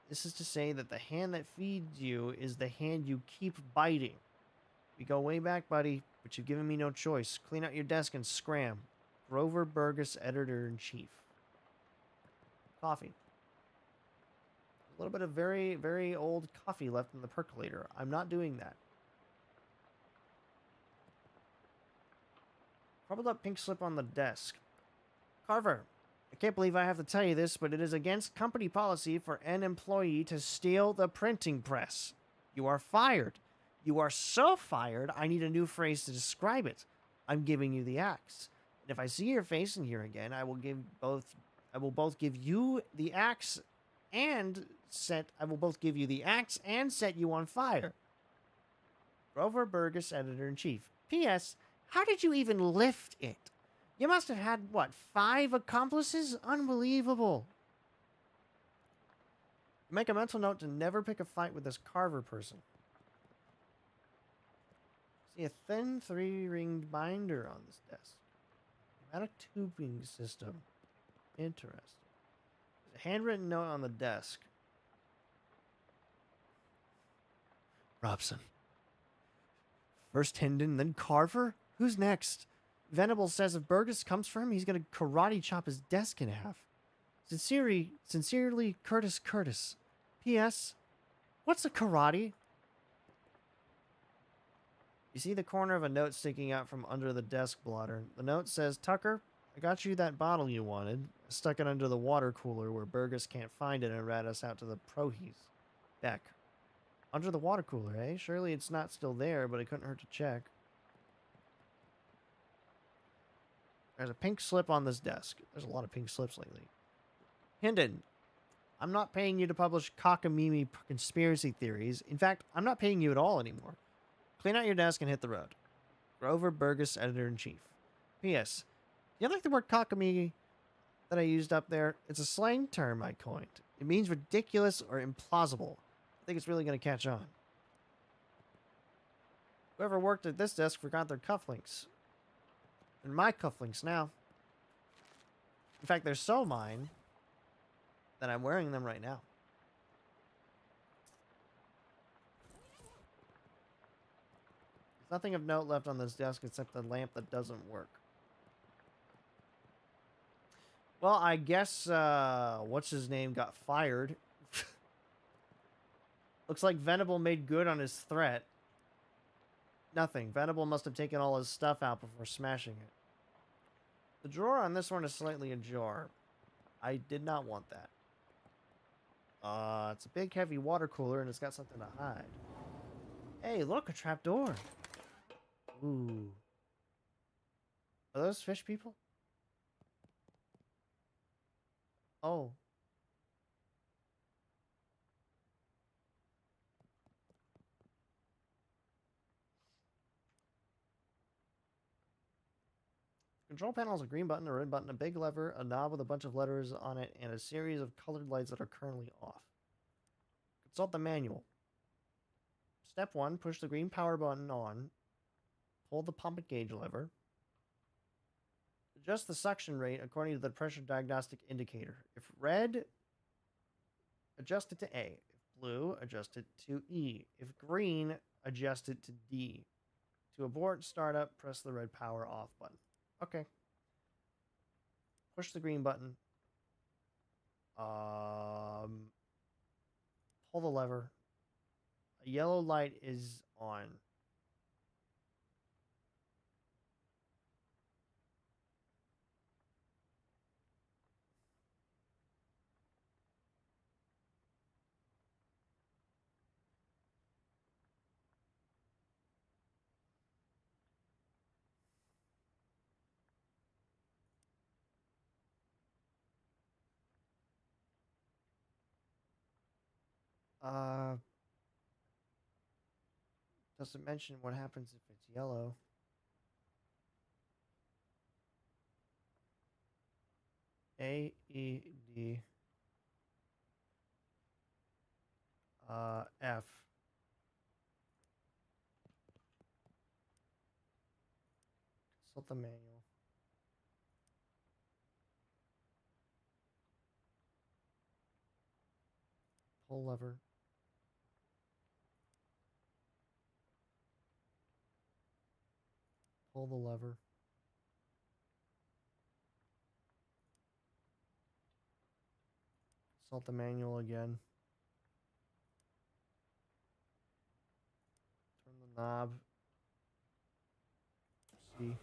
This is to say that the hand that feeds you is the hand you keep biting. We go way back, buddy, but you've given me no choice. Clean out your desk and scram. Grover Burgess, editor-in-chief. Coffee. A little bit of very, very old coffee left in the percolator. I'm not doing that. Crumpled up pink slip on the desk. Carver, I can't believe I have to tell you this, but it is against company policy for an employee to steal the printing press. You are fired. You are so fired, I need a new phrase to describe it. I'm giving you the axe. And if I see your face in here again, I will both give you the axe and set you on fire. Grover Burgess, editor-in-chief. P.S. How did you even lift it? You must have had, what, 5 accomplices? Unbelievable. Make a mental note to never pick a fight with this Carver person. See a thin 3-ringed binder on this desk. Not a tubing system. Interesting. There's a handwritten note on the desk. Robson. First Hendon, then Carver? Who's next? Venable says if Burgess comes for him, he's going to karate chop his desk in half. Sincerely, Curtis. P.S. What's a karate? You see the corner of a note sticking out from under the desk blotter. The note says, Tucker, I got you that bottle you wanted. I stuck it under the water cooler where Burgess can't find it and rat us out to the Prohees. Beck. Under the water cooler, eh? Surely it's not still there, but it couldn't hurt to check. There's a pink slip on this desk. There's a lot of pink slips lately. Hendon, I'm not paying you to publish cockamamie conspiracy theories. In fact, I'm not paying you at all anymore. Clean out your desk and hit the road. Grover Burgess, editor-in-chief. P.S. You like the word cockamamie that I used up there? It's a slang term I coined. It means ridiculous or implausible. I think it's really going to catch on. Whoever worked at this desk forgot their cufflinks. They're my cufflinks now. In fact, they're so mine that I'm wearing them right now. There's nothing of note left on this desk except the lamp that doesn't work. Well, I guess, what's his name got fired. Looks like Venable made good on his threat. Nothing. Venable must have taken all his stuff out before smashing it. The drawer on this one is slightly ajar. I did not want that. It's a big, heavy water cooler, and it's got something to hide. Hey, look, a trap door. Ooh. Are those fish people? Oh. Control panel is a green button, a red button, a big lever, a knob with a bunch of letters on it, and a series of colored lights that are currently off. Consult the manual. Step 1, push the green power button on. Pull the pump and gauge lever. Adjust the suction rate according to the pressure diagnostic indicator. If red, adjust it to A. If blue, adjust it to E. If green, adjust it to D. To abort startup, press the red power off button. Okay. Push the green button. Pull the lever. A yellow light is on. Doesn't mention what happens if it's yellow. AED F. Consult the manual. Pull lever. Pull the lever. Consult the manual again. Turn the knob. See.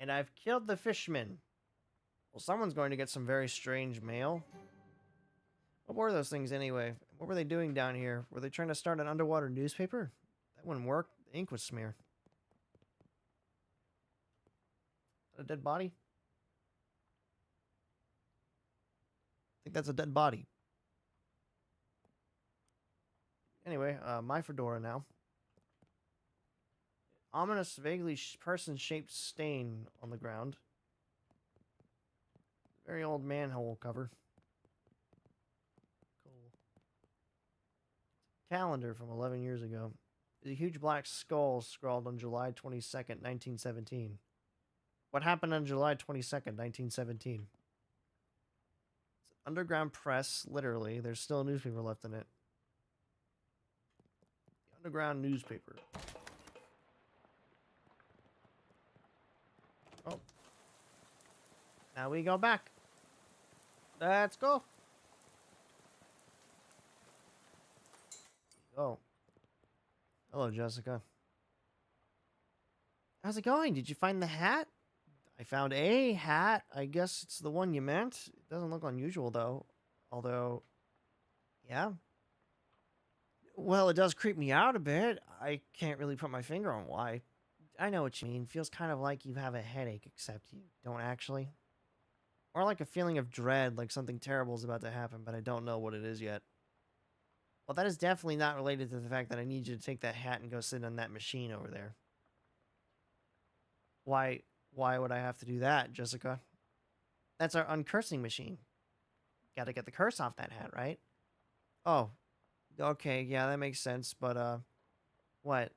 And I've killed the fishman. Well, someone's going to get some very strange mail. What were those things anyway? What were they doing down here? Were they trying to start an underwater newspaper? That wouldn't work. The ink was smeared. A dead body? I think that's a dead body. Anyway, my fedora now. Ominous, vaguely person-shaped stain on the ground. Very old manhole cover. Cool. Calendar from 11 years ago. A huge black skull scrawled on July 22nd, 1917. What happened on July 22nd, 1917? It's an underground press, literally. There's still a newspaper left in it. The underground newspaper. Oh. Now we go back. Let's go. Oh. Hello, Jessica. How's it going? Did you find the hat? I found a hat. I guess it's the one you meant. It doesn't look unusual, though. Although, yeah. Well, it does creep me out a bit. I can't really put my finger on why. I know what you mean. Feels kind of like you have a headache, except you don't actually. Or like a feeling of dread, like something terrible is about to happen, but I don't know what it is yet. Well, that is definitely not related to the fact that I need you to take that hat and go sit on that machine over there. Why would I have to do that, Jessica? That's our uncursing machine. Gotta get the curse off that hat, right? Oh, okay, yeah, that makes sense, but, what?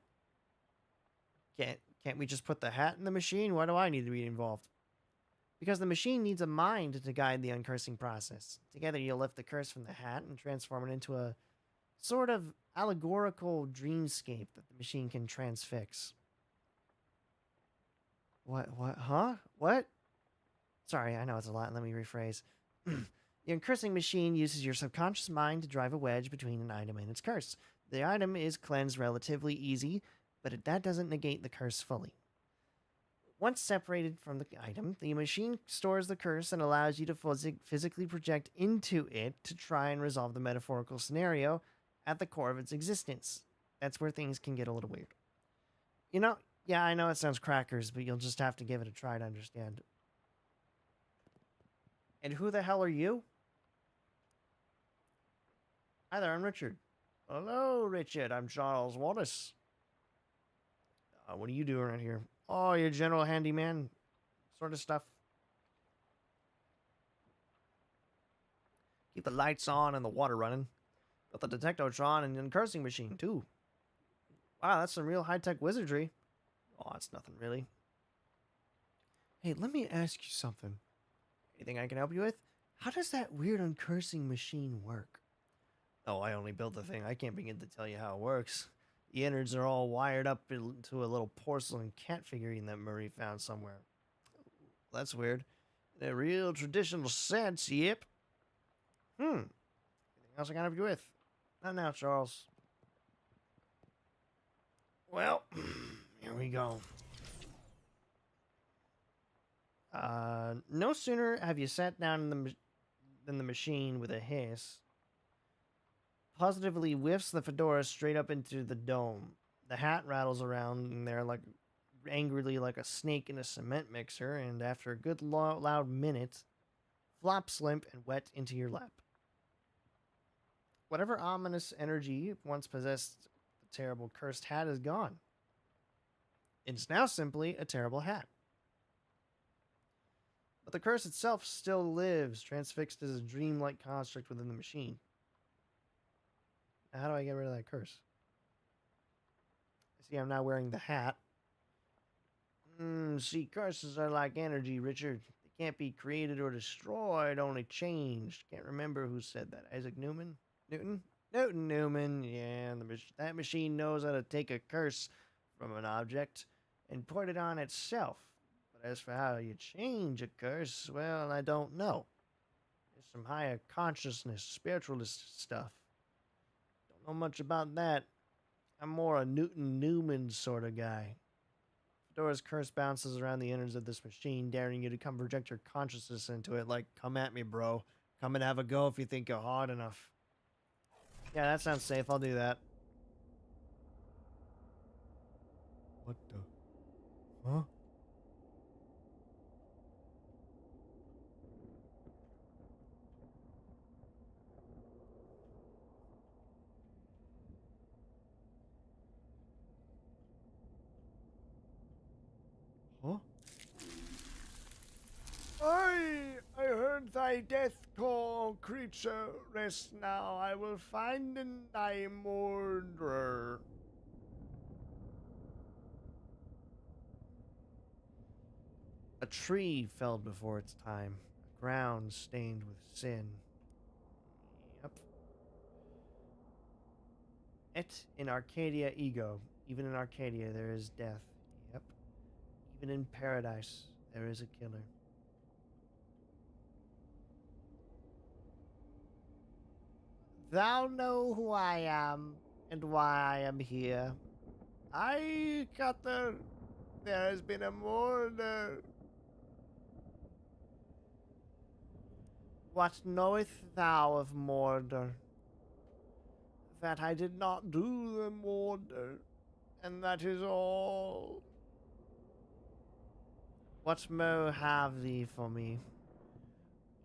Can't we just put the hat in the machine? Why do I need to be involved? Because the machine needs a mind to guide the uncursing process. Together, you'll lift the curse from the hat and transform it into a sort of allegorical dreamscape that the machine can transfix. What, huh? What? Sorry, I know it's a lot. Let me rephrase. The uncursing machine uses your subconscious mind to drive a wedge between an item and its curse. The item is cleansed relatively easy, but that doesn't negate the curse fully. Once separated from the item, the machine stores the curse and allows you to physically project into it to try and resolve the metaphorical scenario at the core of its existence. That's where things can get a little weird. You know, yeah, I know it sounds crackers, but you'll just have to give it a try to understand. And who the hell are you? Hi there, I'm Richard. Hello, Richard. I'm Charles Wallace. What are you doing around here? Oh, you're general handyman sort of stuff. Keep the lights on and the water running. Got the detectotron and uncursing machine, too. Wow, that's some real high-tech wizardry. Oh, it's nothing, really. Hey, let me ask you something. Anything I can help you with? How does that weird uncursing machine work? Oh, I only built the thing. I can't begin to tell you how it works. The innards are all wired up into a little porcelain cat figurine that Murray found somewhere. That's weird. In a real traditional sense, yep. Anything else I can help you with? Not now, Charles. Well, here we go. No sooner have you sat down in the machine with a hiss, positively whiffs the fedora straight up into the dome. The hat rattles around in there like angrily like a snake in a cement mixer, and after a good loud minute, flops limp and wet into your lap. Whatever ominous energy once possessed the terrible cursed hat is gone. It's now simply a terrible hat. But the curse itself still lives, transfixed as a dreamlike construct within the machine. Now, how do I get rid of that curse? See, I'm now wearing the hat. See, curses are like energy, Richard. They can't be created or destroyed, only changed. Can't remember who said that. Isaac Newman? Newton? Newton Newman. Yeah, that machine knows how to take a curse from an object and put it on itself. But as for how you change a curse, well, I don't know. There's some higher consciousness, spiritualist stuff. Don't know much about that. I'm more a Newton Newman sort of guy. Fedora's curse bounces around the innards of this machine, daring you to come project your consciousness into it like, come at me, bro. Come and have a go if you think you're hard enough. Yeah, that sounds safe. I'll do that. What the? Huh? Huh? I heard thy death call, creature. Rest now. I will find thy murderer. A tree felled before its time, a ground stained with sin. Yep. Et in Arcadia ego. Even in Arcadia there is death. Yep. Even in paradise there is a killer. Thou know who I am and why I am here. I, Cutter, there has been a murder. What knowest thou of Mordor? That I did not do the murder, and that is all. What more have thee for me?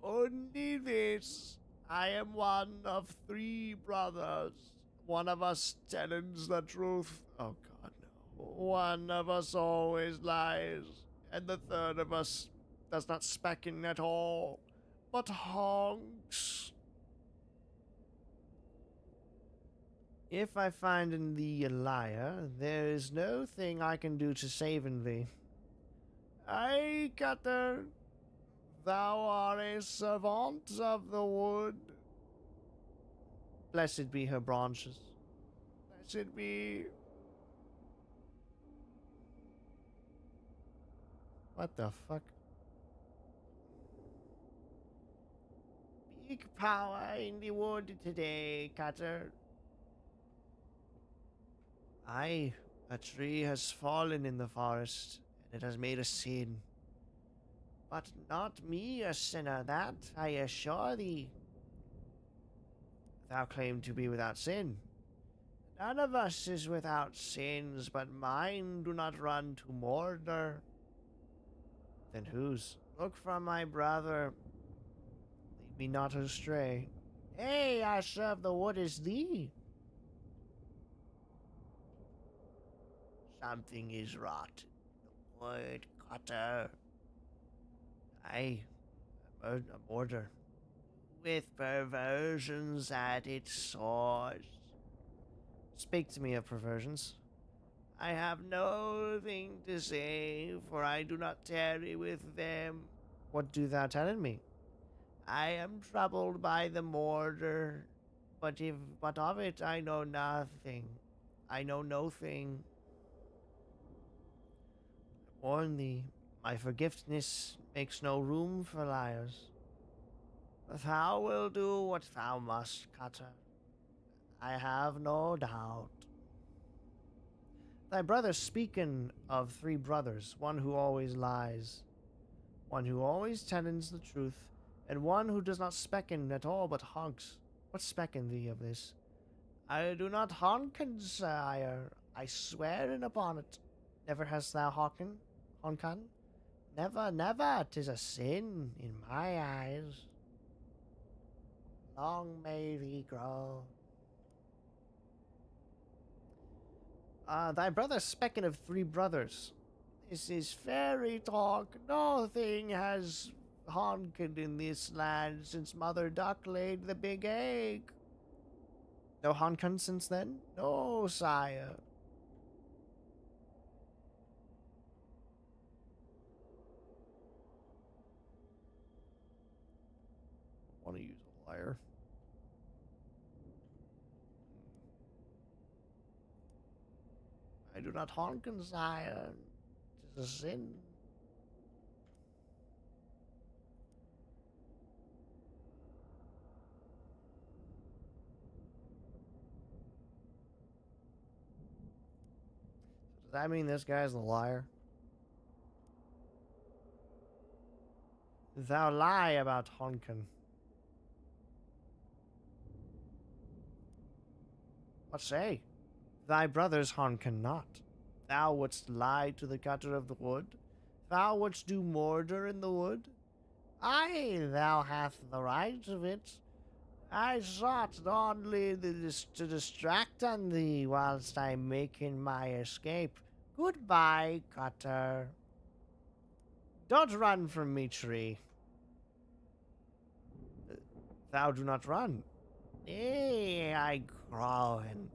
Only this. I am one of 3 brothers. One of us tells the truth. Oh God, no. One of us always lies, and the third of us does not specken at all, but honks. If I find in thee a liar, there is no thing I can do to save in thee. Aye, Cutter, thou art a servant of the wood. Blessed be her branches. Blessed be. What the fuck? Big power in the wood today, Cutter. Aye, a tree has fallen in the forest, and it has made a sin. But not me a sinner, that I assure thee. Thou claim to be without sin. None of us is without sins, but mine do not run to Mordor. Then whose? Look from my brother. Lead me not astray. Hey, I serve the wood as thee. Something is rot. The wood, Cutter. Aye, a Mordor. With perversions at its source. Speak to me of perversions. I have nothing to say, for I do not tarry with them. What do thou tell me? I am troubled by the Mordor, but of it I know nothing. I know no thing. I warn thee, my forgiveness makes no room for liars. Thou wilt do what thou must, Cutter. I have no doubt. Thy brother speaking of 3 brothers, one who always lies, one who always telleth the truth, and one who does not specken at all but honks. What specken thee of this? I do not honken, sire. I swear in upon it. Never hast thou honken? Never, never. 'Tis a sin in my eyes. Long may thee grow. Thy brother speaking of 3 brothers. This is fairy talk. Nothing has honked in this land since Mother Duck laid the big egg. No honkin since then? No, sire. I want to use a liar. I do not honkin, sire. It is a sin. Does that mean this guy's a liar? Thou lie about honkin. What say? Thy brothers honkin not. Thou wouldst lie to the cutter of the wood. Thou wouldst do murder in the wood. Aye, thou hast the right of it. I sought only to distract on thee whilst I'm making my escape. Goodbye, cutter. Don't run from me, tree. Thou do not run. Nay, I groan.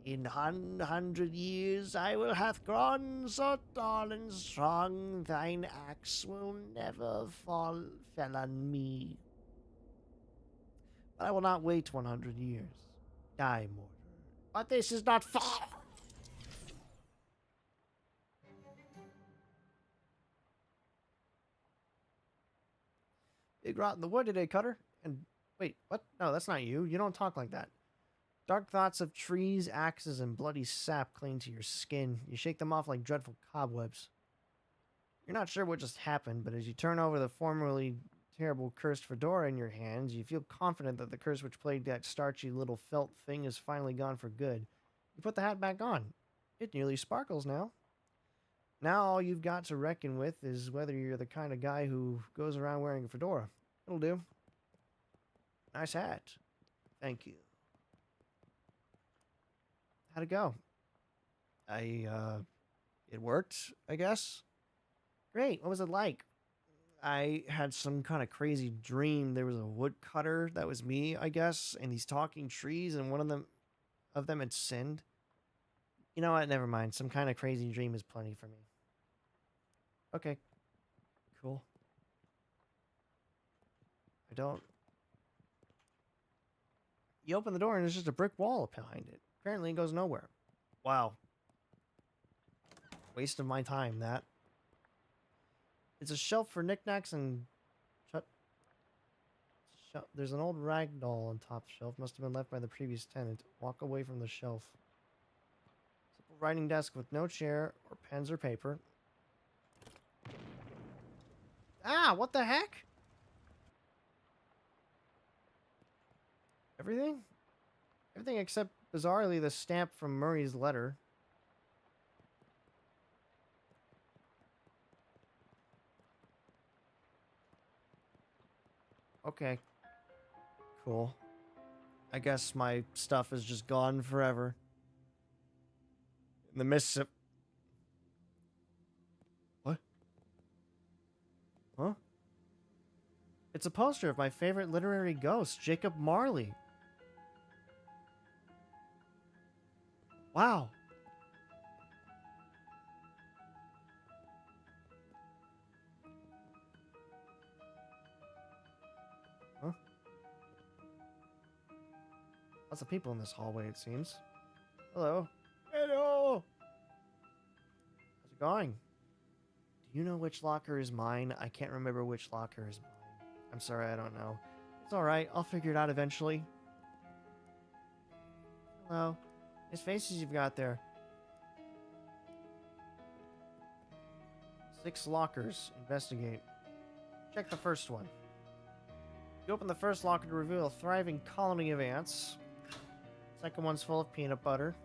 In 100 years I will have grown so tall and strong, thine axe will never fell on me. But I will not wait 100 years. Die, mortar. But this is not fall. Big rot in the wood today, Cutter. And wait, what? No, that's not you. You don't talk like that. Dark thoughts of trees, axes, and bloody sap cling to your skin. You shake them off like dreadful cobwebs. You're not sure what just happened, but as you turn over the formerly terrible cursed fedora in your hands, you feel confident that the curse which plagued that starchy little felt thing is finally gone for good. You put the hat back on. It nearly sparkles now. Now all you've got to reckon with is whether you're the kind of guy who goes around wearing a fedora. It'll do. Nice hat. Thank you. How'd it go? It worked, I guess. Great. What was it like? I had some kind of crazy dream. There was a woodcutter. That was me, I guess. And these talking trees, and one of them had sinned. You know what? Never mind. Some kind of crazy dream is plenty for me. Okay. Cool. I don't... You open the door and there's just a brick wall behind it. Apparently it goes nowhere. Wow. Waste of my time, that. It's a shelf for knickknacks and... There's an old rag doll on top shelf. Must have been left by the previous tenant. Walk away from the shelf. Simple writing desk with no chair or pens or paper. Ah, what the heck? Everything? Everything except, bizarrely, the stamp from Murray's letter. Okay. Cool. I guess my stuff is just gone forever. In the midst of... What? Huh? It's a poster of my favorite literary ghost, Jacob Marley. Wow. Huh? Lots of people in this hallway, it seems. Hello. Hello. How's it going? Do you know which locker is mine? I can't remember which locker is mine. I'm sorry, I don't know. It's alright, I'll figure it out eventually. Hello. Nice faces you've got there. 6 lockers. Investigate. Check the first one. You open the first locker to reveal a thriving colony of ants. Second one's full of peanut butter.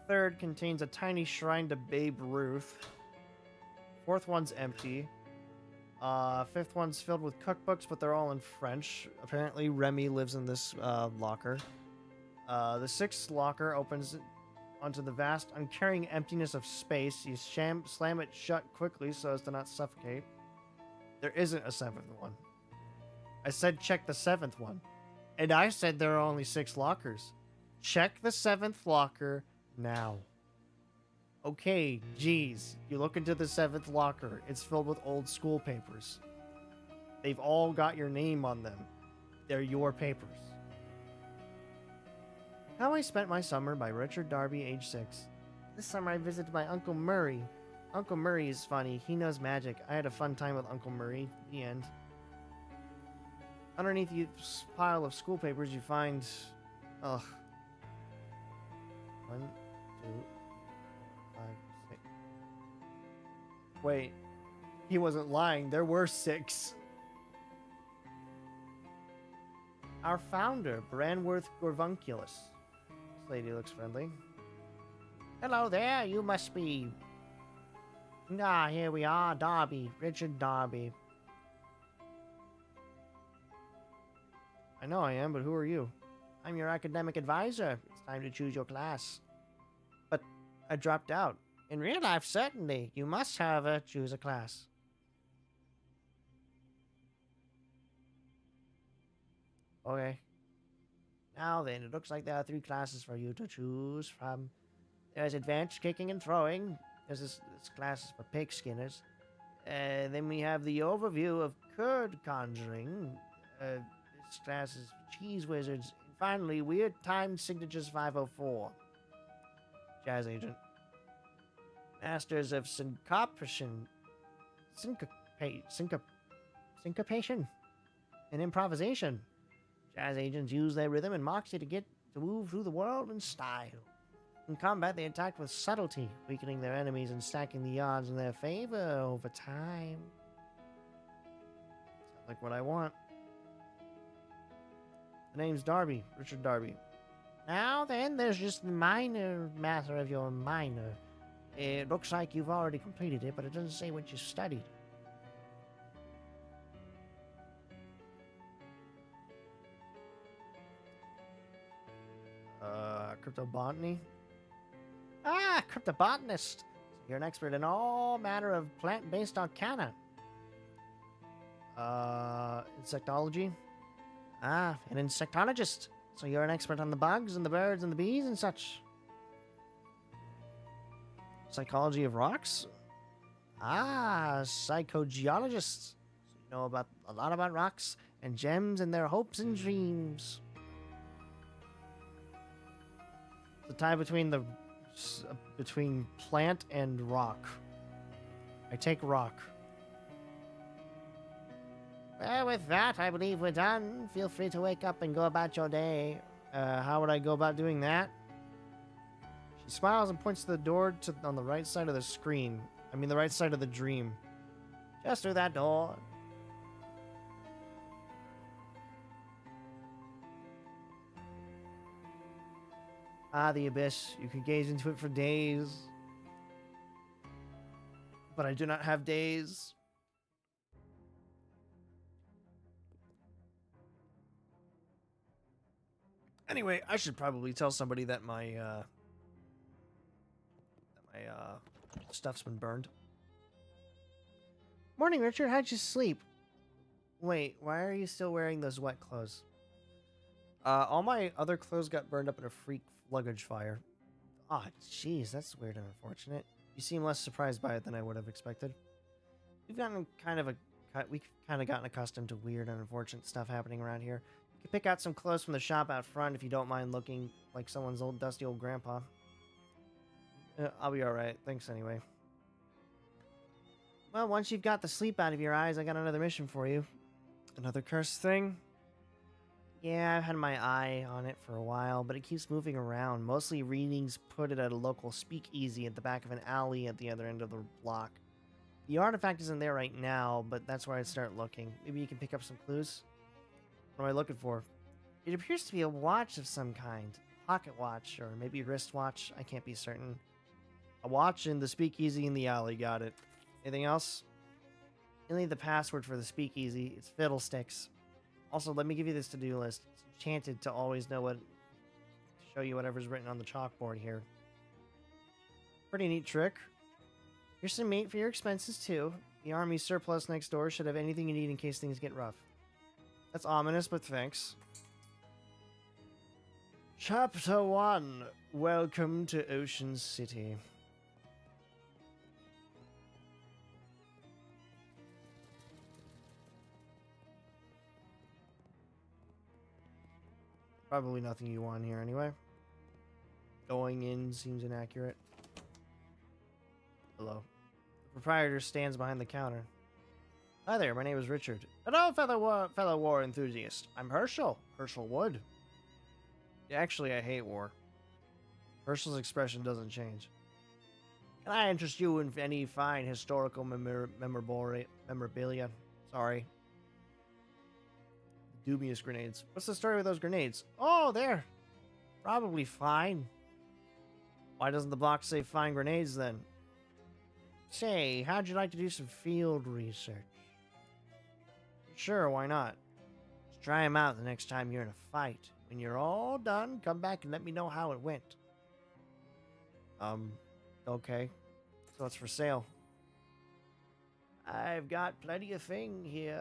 Third contains a tiny shrine to Babe Ruth. Fourth one's empty. Fifth one's filled with cookbooks, but they're all in French. Apparently, Remy lives in this locker. The 6th locker opens onto the vast, uncaring emptiness of space. You slam it shut quickly so as to not suffocate. There isn't a seventh one. I said check the seventh one. And I said there are only 6 lockers. Check the 7th locker now. Okay, geez. You look into the 7th locker. It's filled with old school papers. They've all got your name on them. They're your papers. How I Spent My Summer by Richard Darby, age 6. This summer I visited my Uncle Murray. Uncle Murray is funny. He knows magic. I had a fun time with Uncle Murray. The end. Underneath the pile of school papers, you find... Ugh. 1, 2, 5, 6. Wait. He wasn't lying. There were 6. Our founder, Branworth Gorvunculus. This lady looks friendly. Hello there, you must be... Ah, here we are, Darby. Richard Darby. I know I am, but who are you? I'm your academic advisor. It's time to choose your class. But I dropped out. In real life, certainly. You must, however, choose a class. Okay. Now then, it looks like there are 3 classes for you to choose from. There's advanced kicking and throwing. There's this class is for pig skinners. Then we have the overview of curd conjuring. This class is for cheese wizards. And finally, weird timed signatures 504. Jazz agent. Masters of syncopation. Syncopation. And improvisation. Jazz agents use their rhythm and moxie to move through the world in style. In combat, they attack with subtlety, weakening their enemies and stacking the odds in their favor over time. Sounds like what I want. The name's Darby, Richard Darby. Now then, there's just the minor matter of your minor. It looks like you've already completed it, but it doesn't say what you studied. Cryptobotany? Ah, cryptobotanist. So you're an expert in all manner of plant-based arcana. Insectology? Ah, an insectologist. So you're an expert on the bugs and the birds and the bees and such. Psychology of rocks? Ah, psychogeologist. So you know a lot about rocks and gems and their hopes and dreams. The tie between plant and rock. I take rock. Well, with that, I believe we're done. Feel free to wake up and go about your day. How would I go about doing that? She smiles and points to the door on the right side of the screen. I mean, the right side of the dream. Just through that door. Ah, the abyss. You can gaze into it for days. But I do not have days. Anyway, I should probably tell somebody that my stuff's been burned. Morning, Richard. How'd you sleep? Wait, why are you still wearing those wet clothes? All my other clothes got burned up in a freak luggage fire. Ah, jeez, that's weird and unfortunate. You seem less surprised by it than I would have expected. We've kind of gotten accustomed to weird and unfortunate stuff happening around here. You can pick out some clothes from the shop out front if you don't mind looking like someone's old dusty old grandpa. I'll be alright. Thanks anyway. Well, once you've got the sleep out of your eyes, I got another mission for you. Another cursed thing? Yeah, I've had my eye on it for a while, but it keeps moving around. Mostly readings put it at a local speakeasy at the back of an alley at the other end of the block. The artifact isn't there right now, but that's where I'd start looking. Maybe you can pick up some clues? What am I looking for? It appears to be a watch of some kind. Pocket watch, or maybe wristwatch. I can't be certain. A watch and the speakeasy in the alley. Got it. Anything else? You need the password for the speakeasy. It's Fiddlesticks. Also, let me give you this to-do list. It's enchanted to always know what... to show you whatever's written on the chalkboard here. Pretty neat trick. Here's some meat for your expenses, too. The army surplus next door should have anything you need in case things get rough. That's ominous, but thanks. Chapter 1. Welcome to Ocean City. Probably nothing you want here anyway. Going in seems inaccurate. Hello. The proprietor stands behind the counter. Hi there, my name is Richard. Hello, fellow war enthusiast. I'm Herschel. Herschel Wood. Actually, I hate war. Herschel's expression doesn't change. Can I interest you in any fine historical memorabilia? Sorry. Dubious grenades. What's the story with those grenades? Oh, there. Probably fine. Why doesn't the box say fine grenades then? Say, how'd you like to do some field research? Sure, why not? Just try them out the next time you're in a fight. When you're all done, come back and let me know how it went. Okay. So it's for sale. I've got plenty of thing here.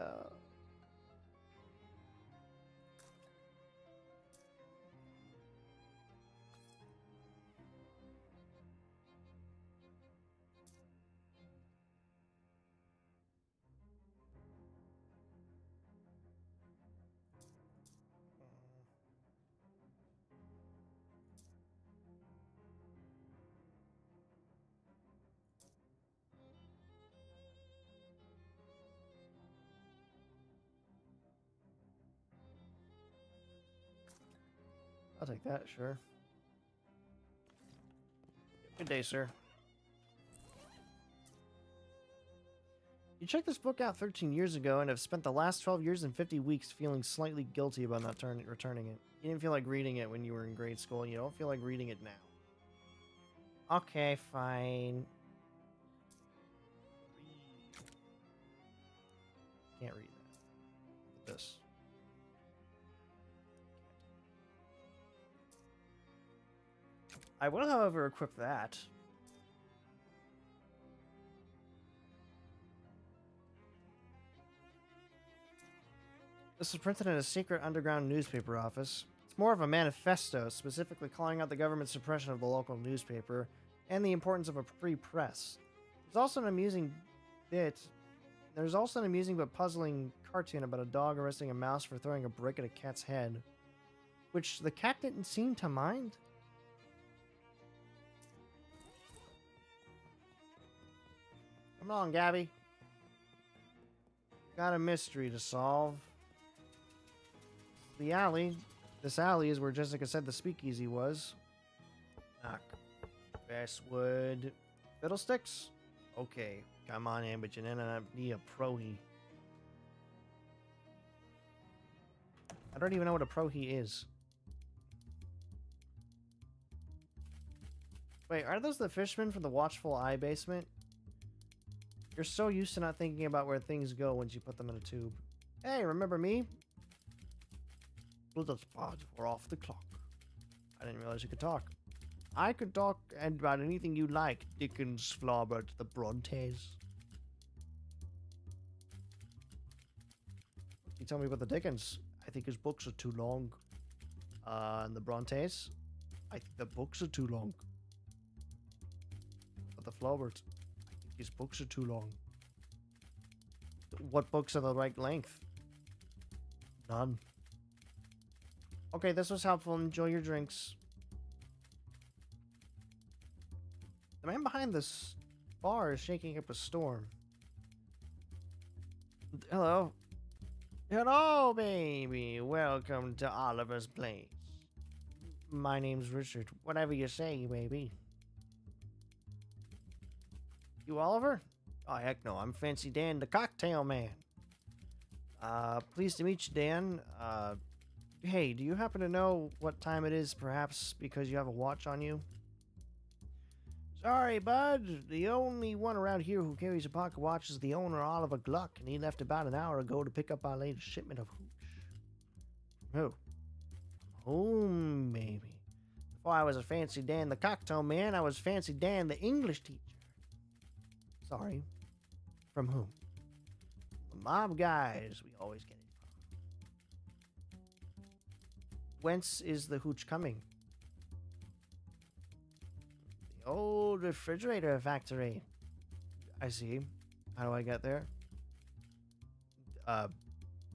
I'll take that, sure. Good day, sir. You checked this book out 13 years ago and have spent the last 12 years and 50 weeks feeling slightly guilty about not returning it. You didn't feel like reading it when you were in grade school, and you don't feel like reading it now. Okay, fine. Can't read that. This. I will, however, equip that. This was printed in a secret underground newspaper office. It's more of a manifesto, specifically calling out the government's suppression of the local newspaper and the importance of a free press. There's also an amusing but puzzling cartoon about a dog arresting a mouse for throwing a brick at a cat's head, which the cat didn't seem to mind. Come on, Gabby. Got a mystery to solve. The alley. This alley is where Jessica said the speakeasy was. Knock. Basswood. Fiddlesticks? Okay. Come on in, but you're gonna need a prohi. I don't even know what a prohi is. Wait, are those the fishermen from the Watchful Eye basement? You're so used to not thinking about where things go once you put them in a tube. Hey, remember me? Well, that's bad. We're off the clock. I didn't realize you could talk. I could talk about anything you like, Dickens, Flaubert, the Brontes. You tell me about the Dickens. I think his books are too long. And the Brontes? I think the books are too long. But the Flaubert? His books are too long. What books are the right length? None. Okay, this was helpful. Enjoy your drinks. The man behind this bar is shaking up a storm. Hello. Hello, baby. Welcome to Oliver's Place. My name's Richard. Whatever you say, baby. You Oliver? Oh, heck no. I'm Fancy Dan, the cocktail man. Pleased to meet you, Dan. Hey, do you happen to know what time it is, perhaps because you have a watch on you? Sorry, bud. The only one around here who carries a pocket watch is the owner, Oliver Gluck, and he left about an hour ago to pick up our latest shipment of hooch. Who? Home, baby. Before I was a Fancy Dan the cocktail man, I was Fancy Dan the English teacher. Sorry. From whom? The mob guys we always get it from. Whence is the hooch coming? The old refrigerator factory. I see. How do I get there?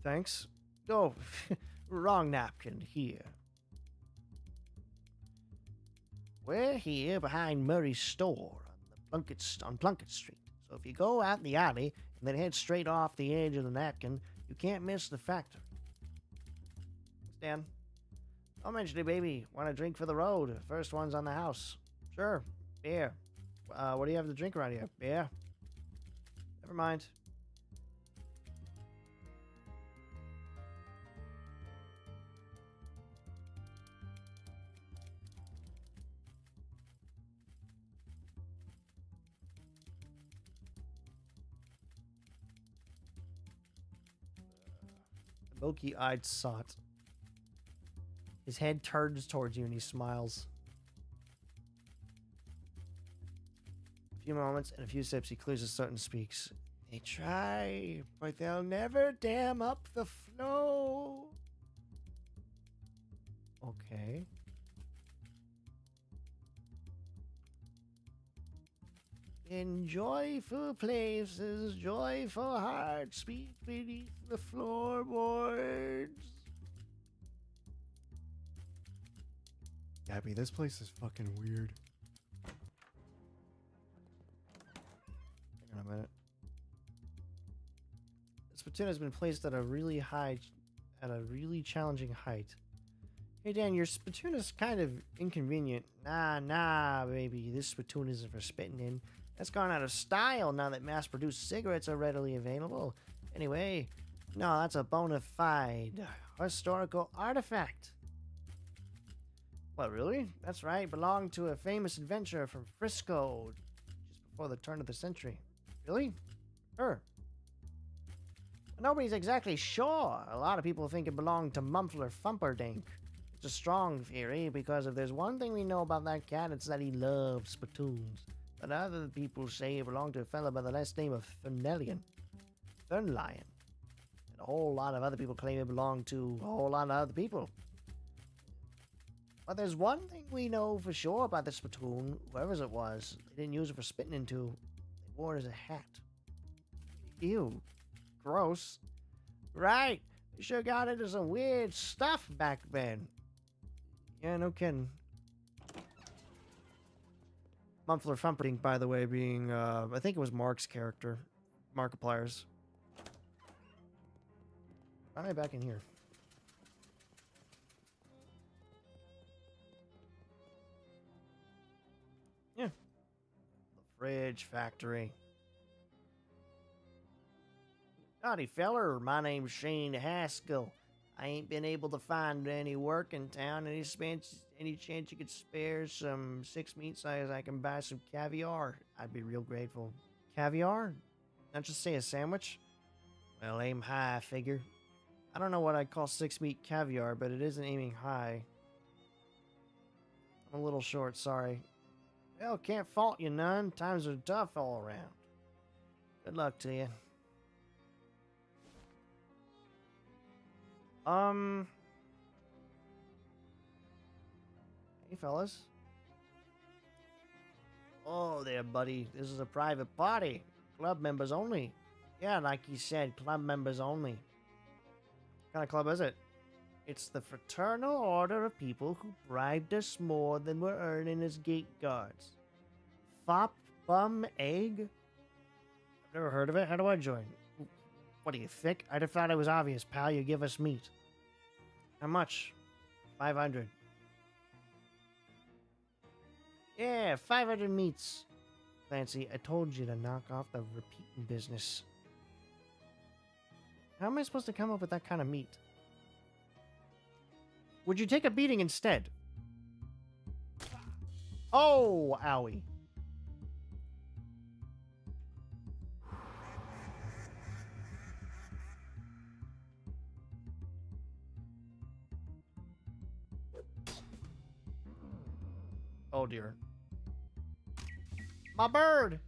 Thanks. Oh, wrong napkin. Here. We're here behind Murray's store on Plunkett Street. So if you go out the alley and then head straight off the edge of the napkin, you can't miss the factory. Thanks, Dan. Don't mention it, baby. Want a drink for the road? First one's on the house. Sure. Beer. What do you have to drink around here? Beer? Never mind. The milky-eyed sot. His head turns towards you and he smiles. A few moments and a few sips, he clears his throat and speaks. They try, but they'll never dam up the flow. Okay. In joyful places, joyful hearts beat beneath the floorboards. Gabby, this place is fucking weird. Hang on a minute. This platoon has been placed at a really challenging height. Hey Dan, your spittoon is kind of inconvenient. Nah, baby. This spittoon isn't for spitting in. That's gone out of style now that mass-produced cigarettes are readily available. Anyway, no, that's a bona fide historical artifact. What, really? That's right. Belonged to a famous adventurer from Frisco just before the turn of the century. Really? Sure. Nobody's exactly sure. A lot of people think it belonged to Mumpler Fumperdink. It's a strong theory, because if there's one thing we know about that cat, it's that he loves spittoons. But other people say it belonged to a fellow by the last name of Thurnlion. And a whole lot of other people claim it belonged to a whole lot of other people. But there's one thing we know for sure about this spittoon, whoever's it was. They didn't use it for spitting into. They wore it as a hat. Ew. Gross. Right. We sure got into some weird stuff back then. Yeah, no kidding. Mumpler Fumperdink, by the way, being, I think it was Mark's character. Markiplier's. Why am I back in here? Yeah. The fridge factory. Howdy, feller. My name's Shane Haskell. I ain't been able to find any work in town. Any chance you could spare some 6 meat size I can buy some caviar? I'd be real grateful. Caviar? Not just say a sandwich? Well, aim high, I figure. I don't know what I'd call 6 meat caviar, but it isn't aiming high. I'm a little short, sorry. Well, can't fault you none. Times are tough all around. Good luck to you. Hey, fellas. Oh, there, buddy. This is a private party. Club members only. Yeah, like he said, club members only. What kind of club is it? It's the Fraternal Order of People who bribed us more than we're earning as gate guards. Fop Bum Egg? I've never heard of it. How do I join? What are you, thick? I'd have thought it was obvious, pal. You give us meat. How much? 500. Yeah, 500 meats. Clancy, I told you to knock off the repeating business. How am I supposed to come up with that kind of meat? Would you take a beating instead? Oh, owie. Oh dear. My bird!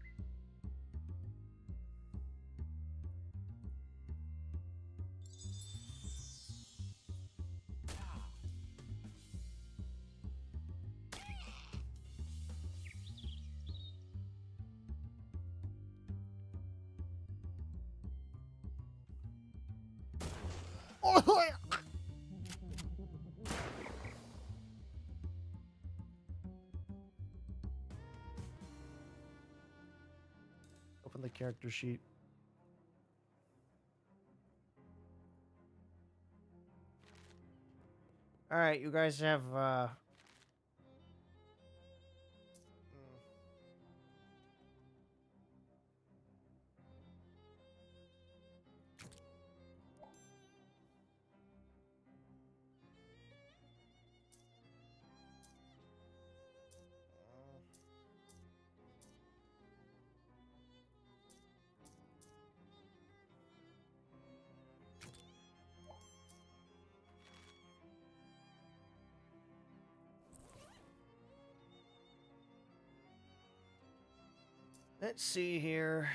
Open the character sheet. Alright, you guys have, let's see here.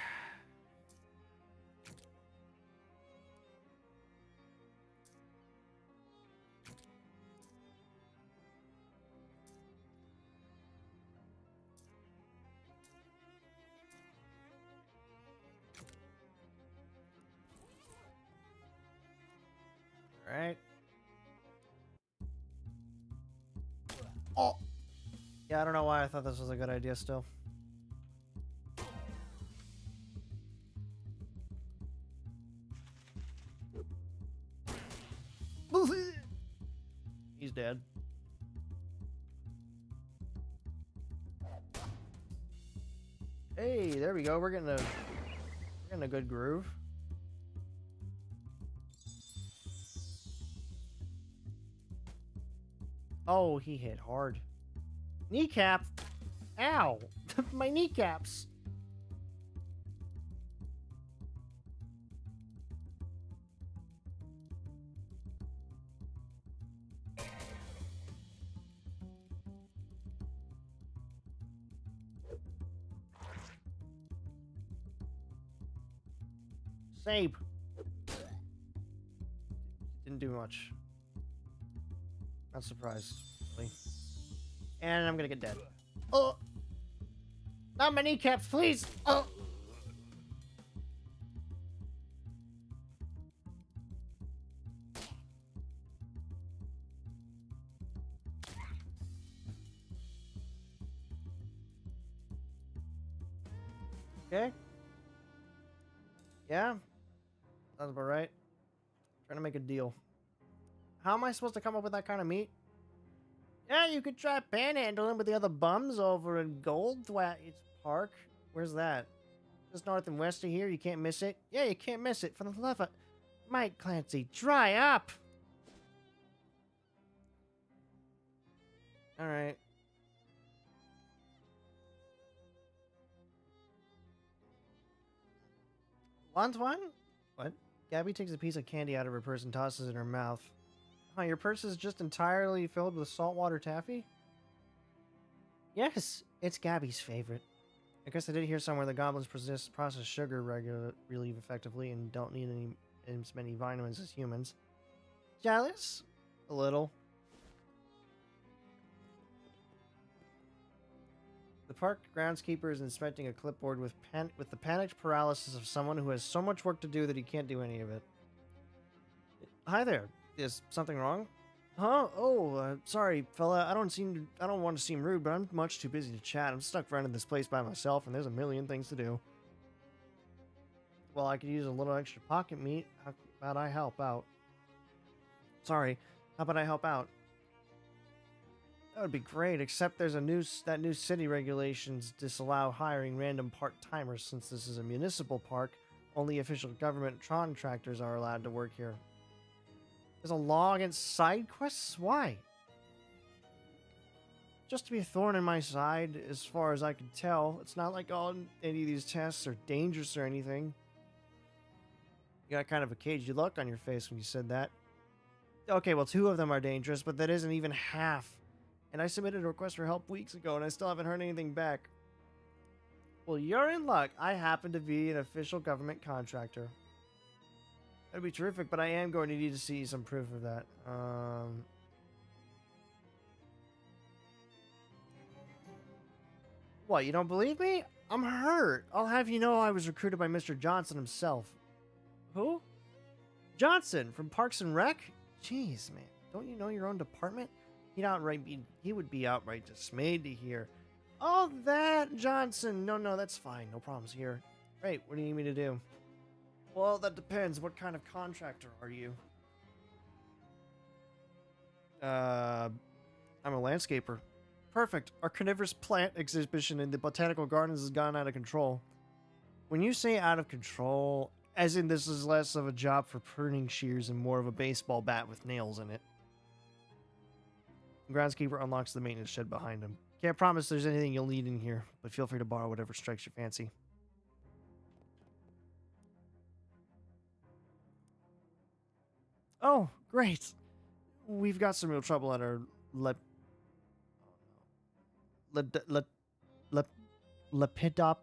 Alright. Oh! Yeah, I don't know why I thought this was a good idea still. He's dead. Hey, there we go. We're getting a good groove. Oh, he hit hard. Kneecap. Ow. My kneecaps. Save. Didn't do much. Not surprised, really. And I'm gonna get dead. Oh! Not my kneecaps, please! Oh! Okay. Yeah. Sounds about right. Trying to make a deal. How am I supposed to come up with that kind of meat? Yeah, you could try panhandling with the other bums over in Goldthwait Park. Where's that? Just north and west of here. You can't miss it. Yeah, you can't miss it. For the love of Mike Clancy, dry up. All right. Want one? What? Gabby takes a piece of candy out of her purse and tosses it in her mouth. Huh, your purse is just entirely filled with saltwater taffy? Yes, it's Gabby's favorite. I guess I did hear somewhere the goblins process sugar really effectively and don't need as many vitamins as humans. Jealous? A little. The park groundskeeper is inspecting a clipboard with the panicked paralysis of someone who has so much work to do that he can't do any of it. Hi there. Is something wrong? Huh? Oh, sorry, fella. I don't want to seem rude, but I'm much too busy to chat. I'm stuck running this place by myself, and there's a million things to do. Well, I could use a little extra pocket meat. How about I help out? Sorry. How about I help out? That would be great, except there's that new city regulations disallow hiring random part-timers. Since this is a municipal park, only official government contractors are allowed to work here. There's a law against side quests? Why? Just to be a thorn in my side, as far as I can tell. It's not like any of these tests are dangerous or anything. You got kind of a cagey look on your face when you said that. Okay, well, 2 of them are dangerous, but that isn't even half. And I submitted a request for help weeks ago, and I still haven't heard anything back. Well, you're in luck. I happen to be an official government contractor. That'd be terrific, but I am going to need to see some proof of that. What, you don't believe me? I'm hurt. I'll have you know I was recruited by Mr. Johnson himself. Who? Johnson from Parks and Rec? Jeez, man. Don't you know your own department? He would be outright dismayed to hear. Oh, that Johnson. No, that's fine. No problems here. Right, what do you need me to do? Well, that depends. What kind of contractor are you? I'm a landscaper. Perfect. Our carnivorous plant exhibition in the botanical gardens has gone out of control. When you say out of control, as in this is less of a job for pruning shears and more of a baseball bat with nails in it. The groundskeeper unlocks the maintenance shed behind him. Can't promise there's anything you'll need in here, but feel free to borrow whatever strikes your fancy. Oh, great. We've got some real trouble at our Lepidop.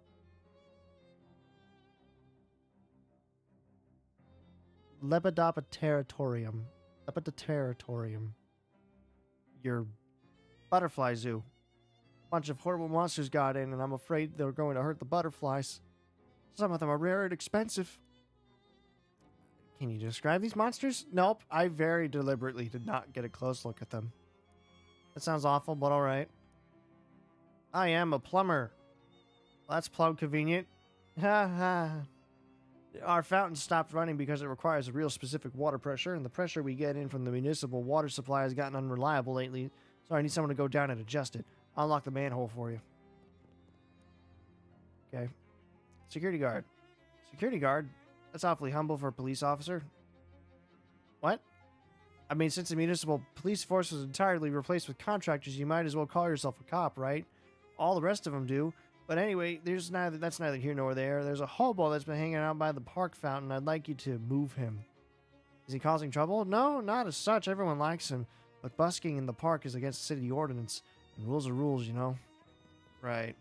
Lepidopteratorium. Lepidopteratorium. Your butterfly zoo. A bunch of horrible monsters got in, and I'm afraid they're going to hurt the butterflies. Some of them are rare and expensive. Can you describe these monsters? Nope, I very deliberately did not get a close look at them. That sounds awful, but alright. I am a plumber. Well, that's plumb convenient. Ha ha. Our fountain stopped running because it requires a real specific water pressure, and the pressure we get in from the municipal water supply has gotten unreliable lately, so I need someone to go down and adjust it. I'll unlock the manhole for you. Okay. Security guard. Security guard? That's awfully humble for a police officer. What? I mean, since the municipal police force was entirely replaced with contractors, you might as well call yourself a cop, right? All the rest of them do. But anyway, that's neither here nor there. There's a hobo that's been hanging out by the park fountain. I'd like you to move him. Is he causing trouble? No, not as such. Everyone likes him. But busking in the park is against city ordinance. And rules are rules, you know. Right.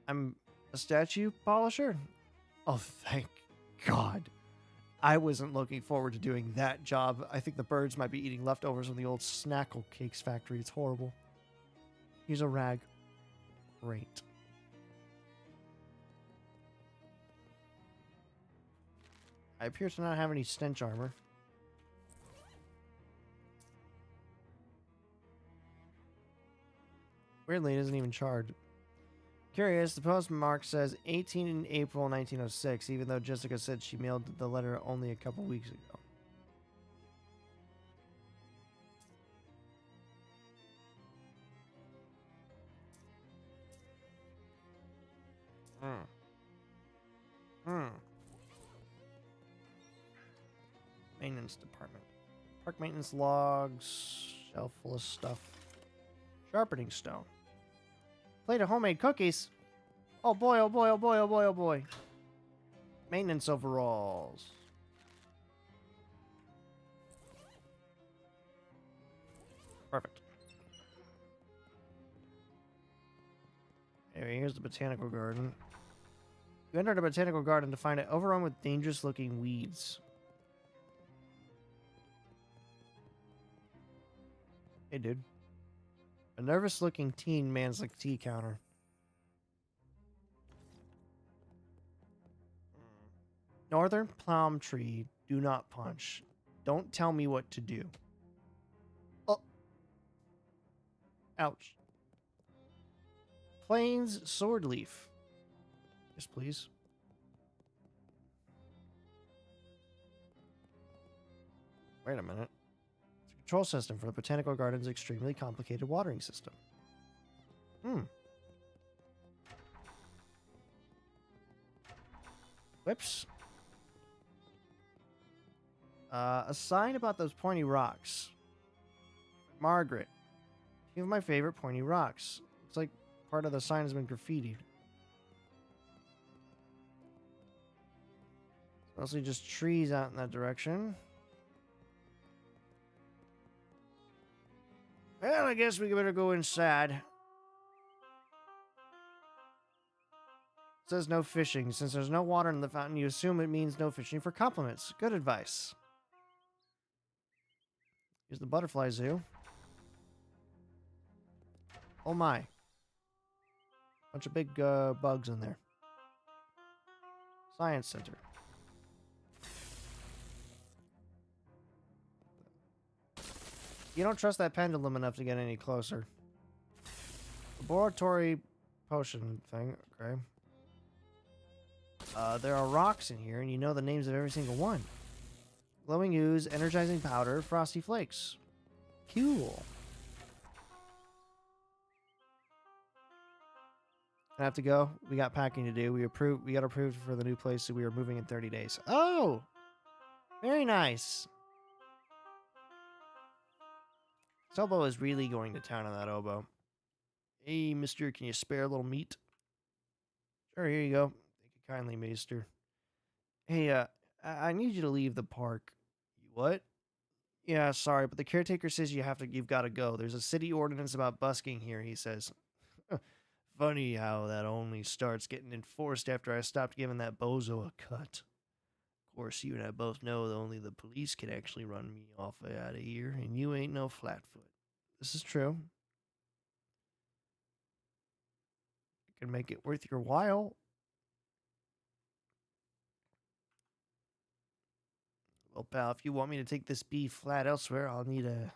I'm a statue polisher? Oh, thank God. I wasn't looking forward to doing that job. I think the birds might be eating leftovers from the old Snackle Cakes factory. It's horrible. Here's a rag. Great. I appear to not have any stench armor. Weirdly, it isn't even charred. Curious, the postmark says 18 April 1906, even though Jessica said she mailed the letter only a couple weeks ago. Maintenance department. Park maintenance logs. Shelf full of stuff. Sharpening stone. Plate of homemade cookies. Oh boy, oh boy, oh boy, oh boy, oh boy. Maintenance overalls. Perfect. Anyway, here's the botanical garden. You enter the botanical garden to find it overrun with dangerous looking weeds. Hey, dude. A nervous looking teen mans the tea counter. Northern plum tree, do not punch. Don't tell me what to do. Oh. Ouch. Plains sword leaf. Yes, please. Wait a minute. It's a control system for the botanical garden's extremely complicated watering system. Whoops. A sign about those pointy rocks. Margaret. Few of my favorite pointy rocks. Looks like part of the sign has been graffitied. Mostly just trees out in that direction. Well, I guess we better go inside. It says no fishing. Since there's no water in the fountain, you assume it means no fishing for compliments. Good advice. Here's the butterfly zoo. Oh my. Bunch of big bugs in there. Science Center. You don't trust that pendulum enough to get any closer. Laboratory potion thing, okay. There are rocks in here, and you know the names of every single one. Glowing ooze, energizing powder, frosty flakes. Cool. I have to go. We got packing to do. We got approved for the new place, so we are moving in 30 days. Oh! Very nice. Sobo is really going to town on that oboe. Hey, mister, can you spare a little meat? Sure, here you go. Thank you kindly, mister. Hey, I need you to leave the park. You what? Yeah, sorry, but the caretaker says you've got to go. There's a city ordinance about busking here, he says. Funny how that only starts getting enforced after I stopped giving that bozo a cut. Of course, you and I both know that only the police can actually run me off out of here, and you ain't no flatfoot. This is true. I can make it worth your while. Well, pal, if you want me to take this B flat elsewhere, I'll need a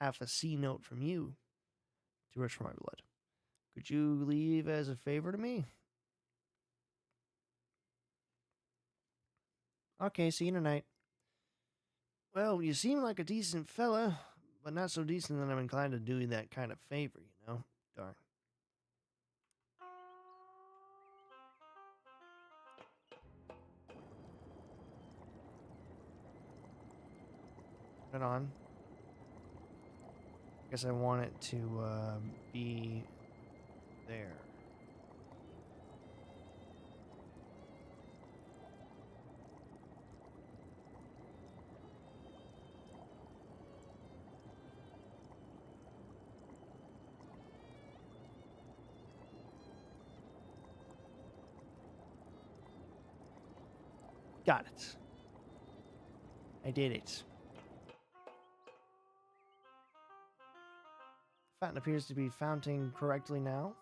half a C note from you. Too rich for my blood. Could you leave as a favor to me? Okay, see you tonight. Well, you seem like a decent fella, but not so decent that I'm inclined to do you that kind of favor, you know? Darn. Put it on. Guess I want it to be there. Got it. I did it. Fountain appears to be founting correctly now.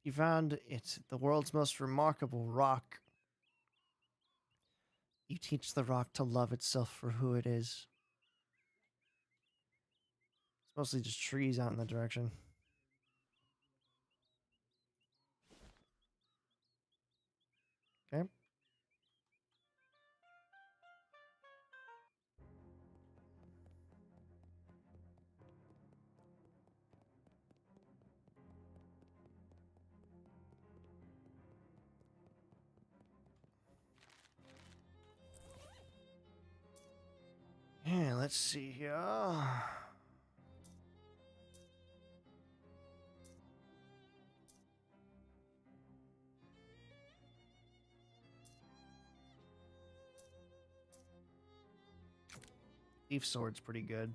You found it, the world's most remarkable rock. You teach the rock to love itself for who it is. It's mostly just trees out in that direction. Okay. Yeah, let's see here. Leaf sword's pretty good.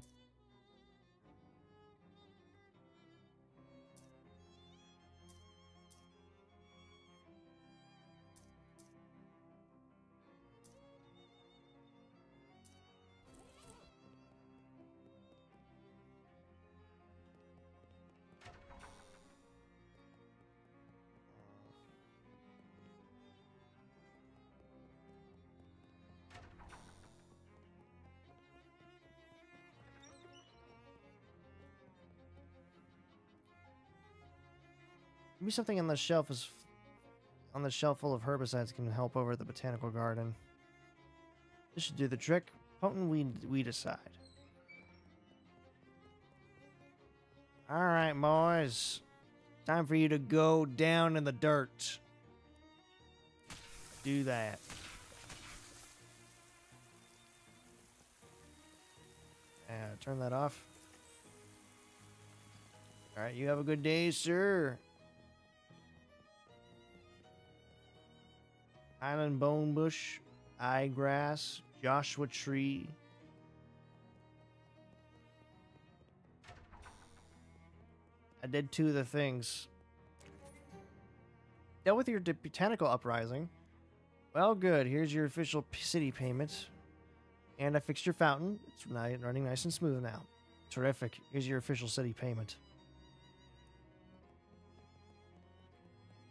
Maybe something on the shelf full of herbicides can help over at the botanical garden. This should do the trick. Potent we decide. Alright, boys. Time for you to go down in the dirt. Do that. Turn that off. Alright, you have a good day, sir. Island bone bush, eyegrass, Joshua tree. I did 2 of the things. Dealt with your botanical uprising. Well, good. Here's your official city payment. And I fixed your fountain. It's running nice and smooth now. Terrific. Here's your official city payment.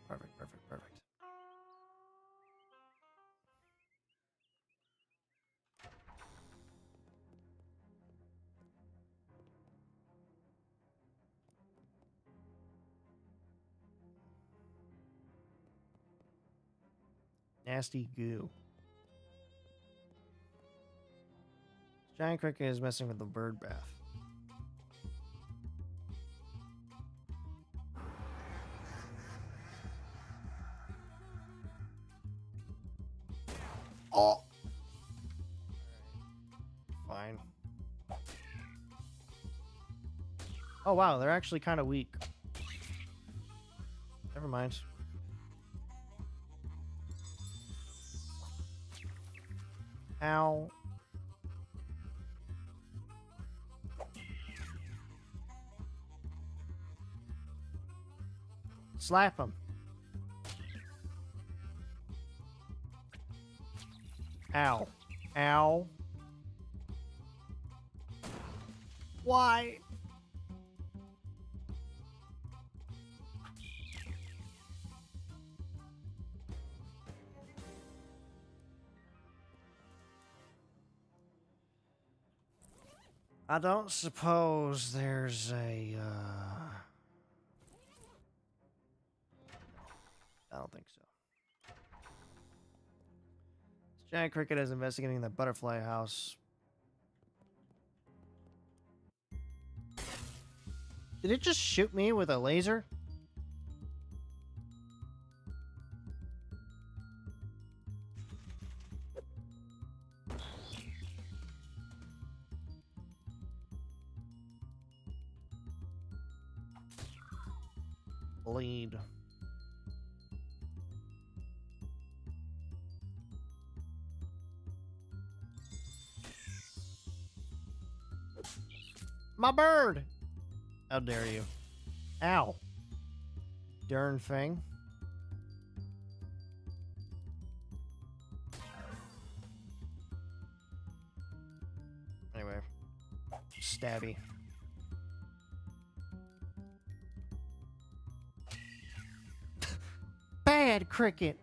Perfect, perfect, perfect. Nasty goo. Giant cricket is messing with the bird bath. Oh! Fine. Oh wow, they're actually kind of weak. Never mind. Ow. Slap him. Ow. Ow. Why? I don't suppose there's a, I don't think so. This giant cricket is investigating the butterfly house. Did it just shoot me with a laser? Bleed. My bird! How dare you? Ow. Darn thing. Anyway. Stabby. Bad cricket!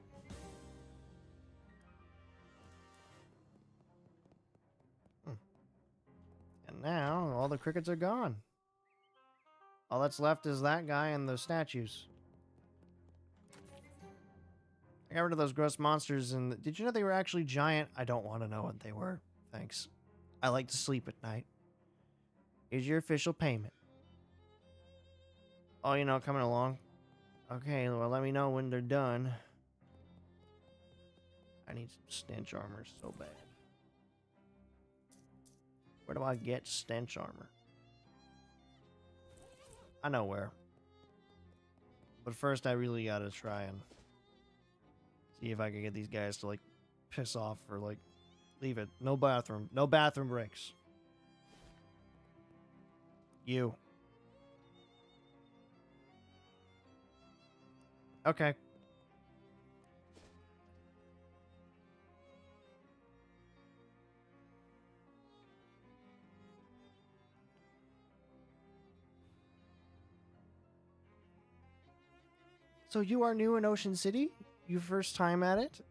And now, all the crickets are gone. All that's left is that guy and the statues. I got rid of those gross monsters, and did you know they were actually giant? I don't want to know what they were. Thanks. I like to sleep at night. Here's your official payment. Oh, you know, coming along. Okay, well, let me know when they're done. I need some stench armor so bad. Where do I get stench armor? I know where. But first, I really gotta try and see if I can get these guys to, like, piss off or, like, leave it. No bathroom. No bathroom breaks. You. Okay. So you are new in Ocean City? Your first time at it?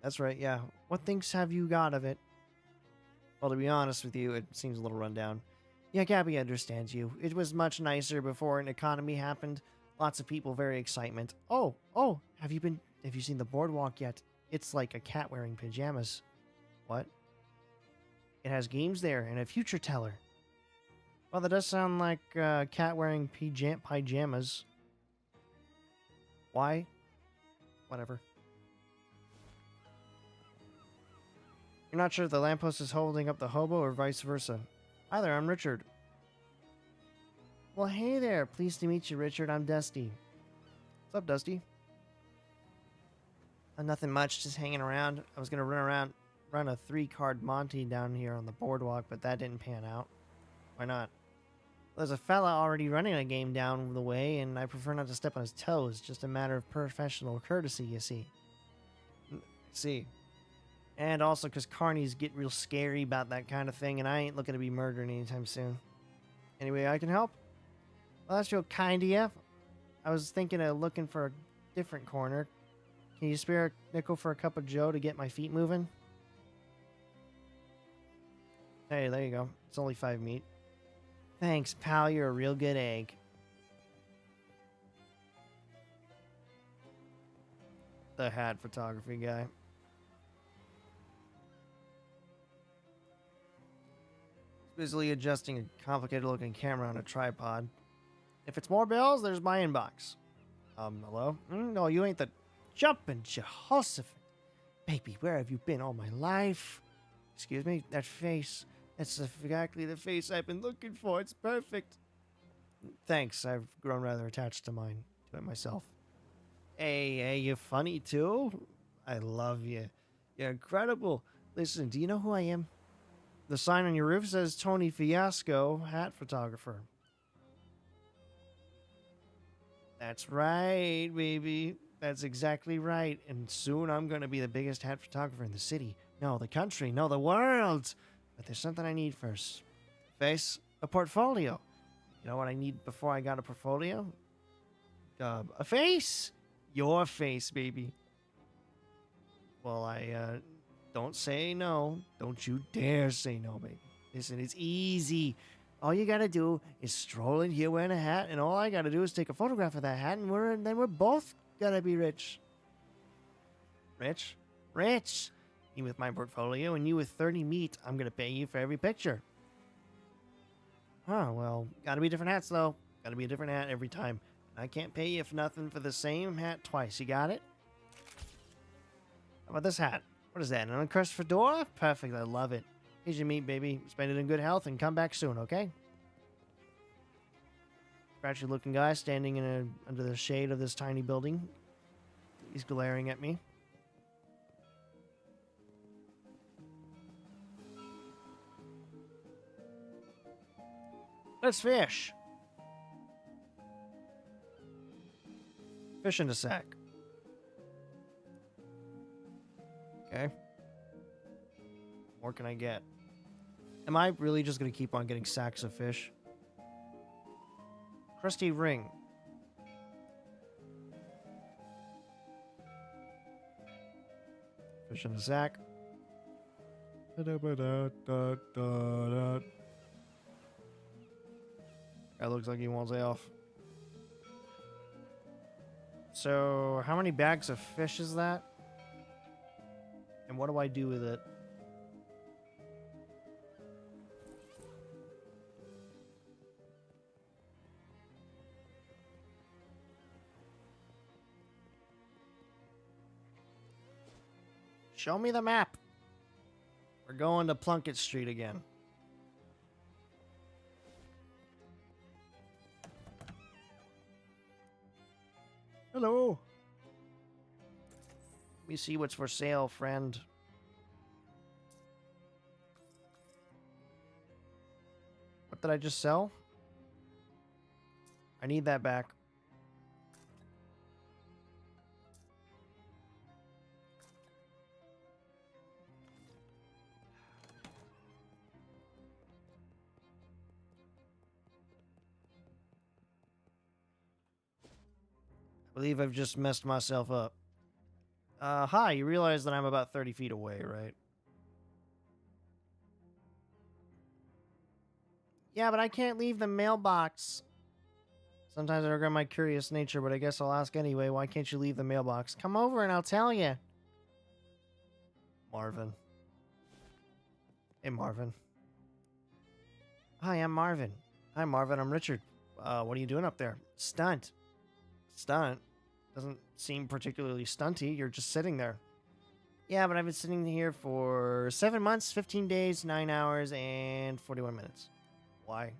That's right, yeah. What things have you got of it? Well, to be honest with you, it seems a little run down. Yeah, Gabby understands you. It was much nicer before an economy happened. Lots of people, very excitement. Oh, have you seen the boardwalk yet? It's like a cat wearing pajamas. What? It has games there and a future teller. Well, that does sound like cat wearing pajamas. Why? Whatever. You're not sure if the lamppost is holding up the hobo or vice versa. Hi there, I'm Richard. Well, hey there. Pleased to meet you, Richard. I'm Dusty. What's up, Dusty? Nothing much, just hanging around. I was gonna run a 3-card Monty down here on the boardwalk, but that didn't pan out. Why not? There's a fella already running a game down the way, and I prefer not to step on his toes. Just a matter of professional courtesy, you see. See. And also because carnies get real scary about that kind of thing, and I ain't looking to be murdered anytime soon. Anyway, I can help? Well, that's real kind of you. I was thinking of looking for a different corner. Can you spare a nickel for a cup of joe to get my feet moving? Hey, there you go. It's only 5 meat. Thanks, pal. You're a real good egg. The hat photography guy. Busily adjusting a complicated looking camera on a tripod. If it's more bills, there's my inbox. Hello? No, you ain't the jumping Jehoshaphat. Baby, where have you been all my life? Excuse me? That face. That's exactly the face I've been looking for. It's perfect. Thanks. I've grown rather attached to it myself. Hey, you funny too? I love you. You're incredible. Listen, do you know who I am? The sign on your roof says Tony Fiasco, hat photographer. That's right, baby. That's exactly right. And soon I'm going to be the biggest hat photographer in the city. No, the country. No, the world. But there's something I need first. Face, a portfolio. You know what I need before I got a portfolio? A face. Your face, baby. Well, I don't say no. Don't you dare say no, baby. Listen, it's easy. All you gotta do is stroll in here wearing a hat, and all I gotta do is take a photograph of that hat, and then we're both gonna be rich. Rich? Rich! Me with my portfolio, and you with 30 meat. I'm gonna pay you for every picture. Huh, well, gotta be different hats, though. Gotta be a different hat every time. I can't pay you for nothing for the same hat twice. You got it? How about this hat? What is that, an uncrusted fedora? Perfect, I love it. Here's your meat, baby. Spend it in good health and come back soon, okay? Scratchy looking guy standing under the shade of this tiny building. He's glaring at me. Let's fish. Fish in a sack. Okay. What more can I get? Am I really just going to keep on getting sacks of fish? Crusty ring. Fish in a sack. That looks like he wants off. So, how many bags of fish is that? And what do I do with it? Show me the map. We're going to Plunkett Street again. Hello. Let me see what's for sale, friend. What did I just sell? I need that back. I believe I've just messed myself up. Hi, you realize that I'm about 30 feet away, right? Yeah, but I can't leave the mailbox. Sometimes I regret my curious nature, but I guess I'll ask anyway. Why can't you leave the mailbox? Come over and I'll tell you. Marvin. Hey, Marvin. Hi, I'm Marvin. Hi, Marvin. I'm Richard. What are you doing up there? Stunt. Stunt? Doesn't seem particularly stunty. You're just sitting there. Yeah, but I've been sitting here for 7 months, 15 days, 9 hours, and 41 minutes. Why?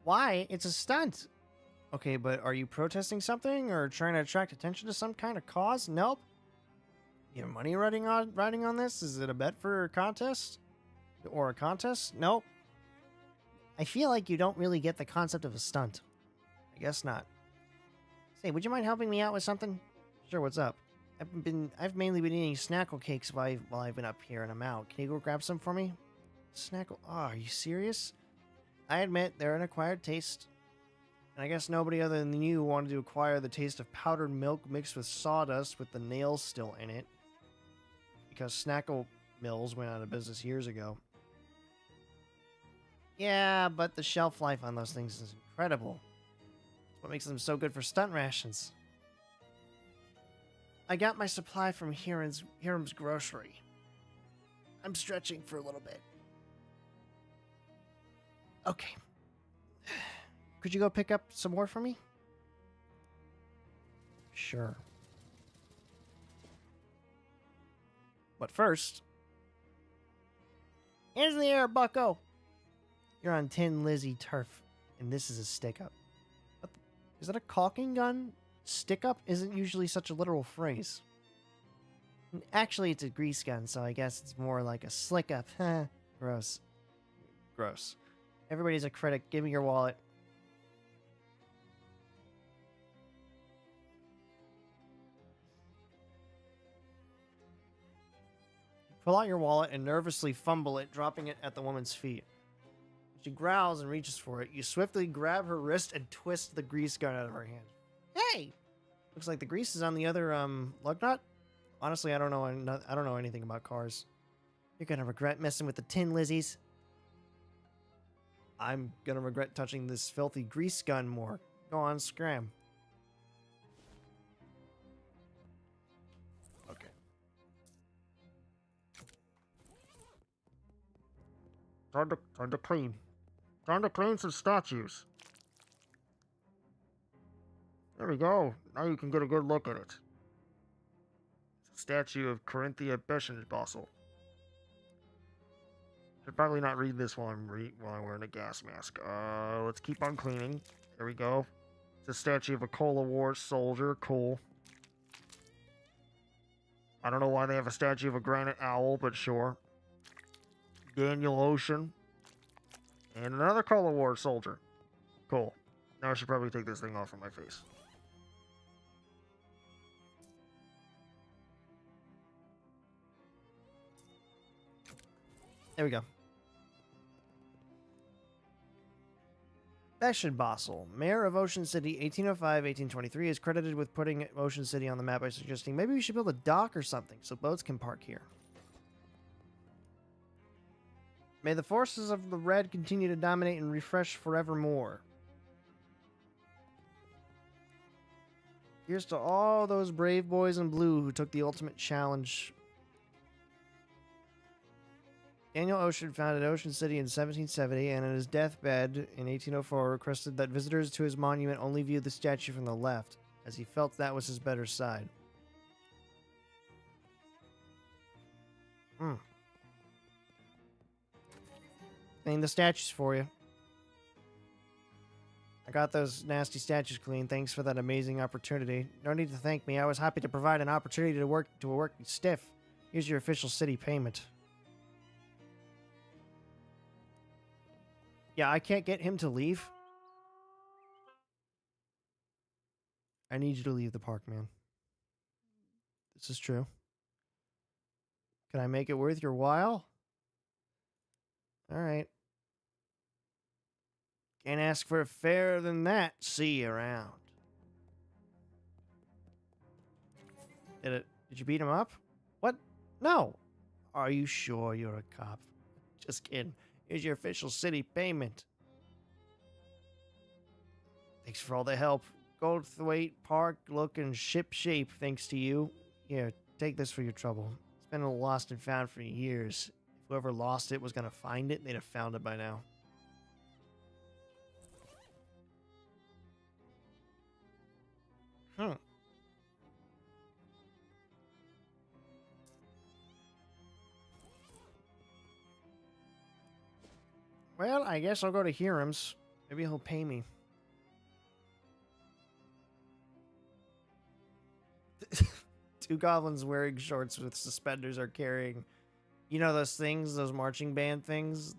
Why? It's a stunt. Okay, but are you protesting something or trying to attract attention to some kind of cause? Nope. You have money riding on this? Is it a bet for a contest? Or a contest? Nope. I feel like you don't really get the concept of a stunt. I guess not. Say, would you mind helping me out with something? Sure, what's up? I've mainly been eating snackle cakes while I've been up here and I'm out. Can you go grab some for me? Snackle? Oh, are you serious? I admit they're an acquired taste. And I guess nobody other than you wanted to acquire the taste of powdered milk mixed with sawdust with the nails still in it. Because Snackle Mills went out of business years ago. Yeah, but the shelf life on those things is incredible. It's what makes them so good for stunt rations. I got my supply from Hiram's grocery. I'm stretching for a little bit. Okay. Could you go pick up some more for me? Sure. But first... hands in the air, bucko! You're on Tin Lizzie turf, and this is a stick-up. Is that a caulking gun? Stick-up isn't usually such a literal phrase. Actually, it's a grease gun, so I guess it's more like a slick-up. Gross. Gross. Everybody's a critic. Give me your wallet. Pull out your wallet and nervously fumble it, dropping it at the woman's feet. She growls and reaches for it. You swiftly grab her wrist and twist the grease gun out of her hand. Hey! Looks like the grease is on the other, lug nut? Honestly, I don't know anything about cars. You're gonna regret messing with the Tin Lizzies. I'm gonna regret touching this filthy grease gun more. Go on, scram. Okay. Time to clean. Time to clean some statues. There we go. Now you can get a good look at it. It's a statue of Corinthia Beschenbossel. Should probably not read this while I'm wearing a gas mask. Let's keep on cleaning. There we go. It's a statue of a Cola War soldier. Cool. I don't know why they have a statue of a granite owl, but sure. Daniel Ocean. And another Cola War soldier. Cool. Now I should probably take this thing off from my face. There we go. Beschenbossel, mayor of Ocean City, 1805-1823, is credited with putting Ocean City on the map by suggesting maybe we should build a dock or something so boats can park here. May the forces of the red continue to dominate and refresh forevermore. Here's to all those brave boys in blue who took the ultimate challenge. Daniel Ocean founded Ocean City in 1770, and on his deathbed in 1804 requested that visitors to his monument only view the statue from the left, as he felt that was his better side. Clean the statues for you. I got those nasty statues clean. Thanks for that amazing opportunity. No need to thank me. I was happy to provide an opportunity to work stiff. Here's your official city payment. Yeah, I can't get him to leave. I need you to leave the park, man. This is true. Can I make it worth your while? All right. Can't ask for a fairer than that. See you around. Did you beat him up? What? No. Are you sure you're a cop? Just kidding. Here's your official city payment. Thanks for all the help. Goldthwaite Park looking ship shape thanks to you. Here, take this for your trouble. It's been a lost and found for years. If whoever lost it was going to find it, they'd have found it by now. Well, I guess I'll go to Hiram's. Maybe he'll pay me. Two goblins wearing shorts with suspenders are carrying, you know, those things, those marching band things?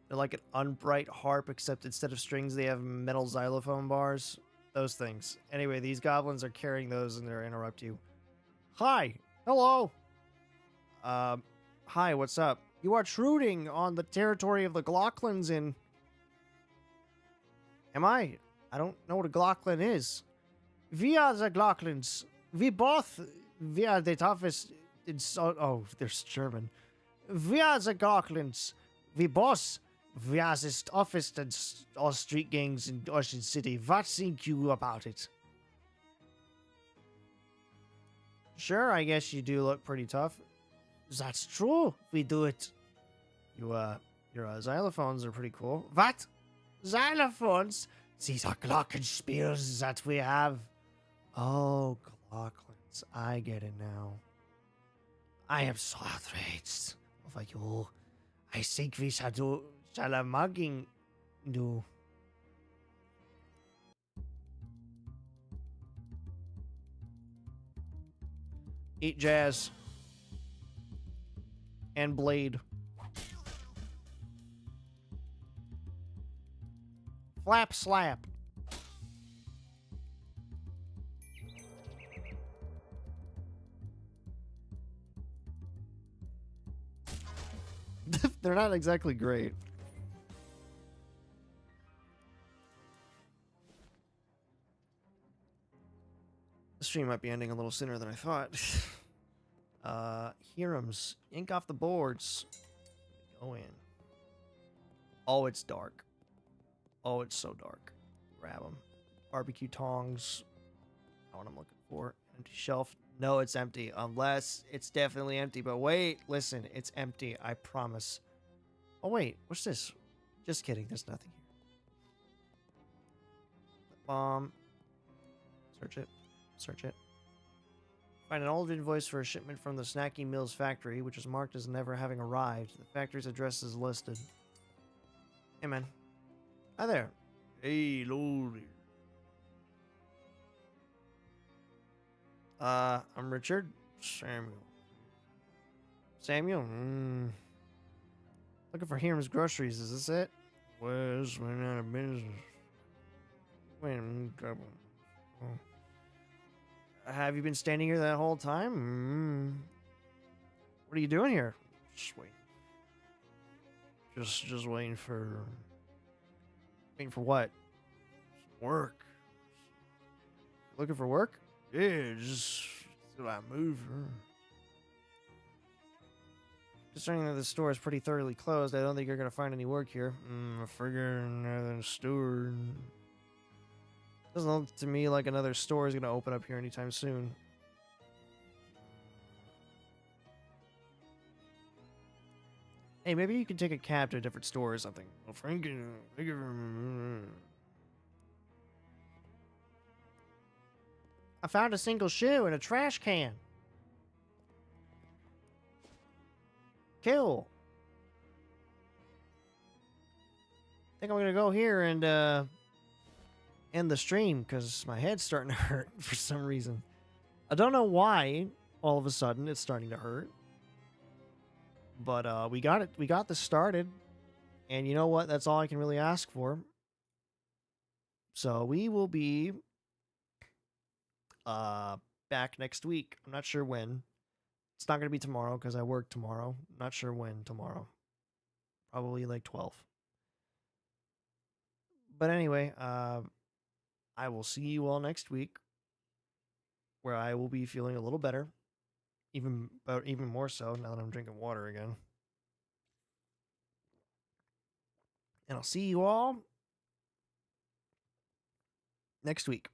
They're like an unbright harp, except instead of strings, they have metal xylophone bars. Those things. Anyway, these goblins are carrying those and they're interrupt you. Hi. Hello. Hi, what's up? You are intruding on the territory of the Glocklins in... Am I? I don't know what a Glocklin is. We are the Glocklins. We are the toughest... Oh, there's German. We are the Glocklins. We are the toughest and all street gangs in Ocean City. What think you about it? Sure, I guess you do look pretty tough. That's true. We do it. Your xylophones are pretty cool. What? Xylophones? These are glockenspiels that we have. Oh, glocklins. I get it now. I am so outraged over you. I think we shall a mugging do. Eat jazz. And blade. Flap slap. They're not exactly great. The stream might be ending a little sooner than I thought. Hirams. Ink off the boards. Go in. Oh, it's dark. Oh, it's so dark. Grab them. Barbecue tongs. Not what I'm looking for. Empty shelf. No, it's empty. Unless it's definitely empty. But wait, listen. It's empty. I promise. Oh, wait. What's this? Just kidding. There's nothing here. Bomb. Search it. Search it. Find an old invoice for a shipment from the Snacky Mills factory, which is marked as never having arrived. The factory's address is listed. Hey, man. Hi there. Hey, Lord. I'm Richard. Samuel. Samuel? Looking for Hiram's groceries. Is this it? Well, this went out of business. Wait, have you been standing here that whole time? What are you doing here? Just waiting. Just waiting for... Waiting for what? Work. Looking for work? Yeah, just till I move. Considering that the store is pretty thoroughly closed, I don't think you're going to find any work here. I figure another store... Doesn't look to me like another store is going to open up here anytime soon. Hey, maybe you can take a cab to a different store or something. Well, Frankie, I found a single shoe in a trash can. Cool. I think I'm going to go here and, end the stream because my head's starting to hurt for some reason. I don't know why all of a sudden it's starting to hurt. But we got it. We got this started. And you know what? That's all I can really ask for. So we will be back next week. I'm not sure when. It's not going to be tomorrow because I work tomorrow. Not sure when tomorrow. Probably like 12. But anyway, I will see you all next week, where I will be feeling a little better, even more so now that I'm drinking water again. And I'll see you all next week.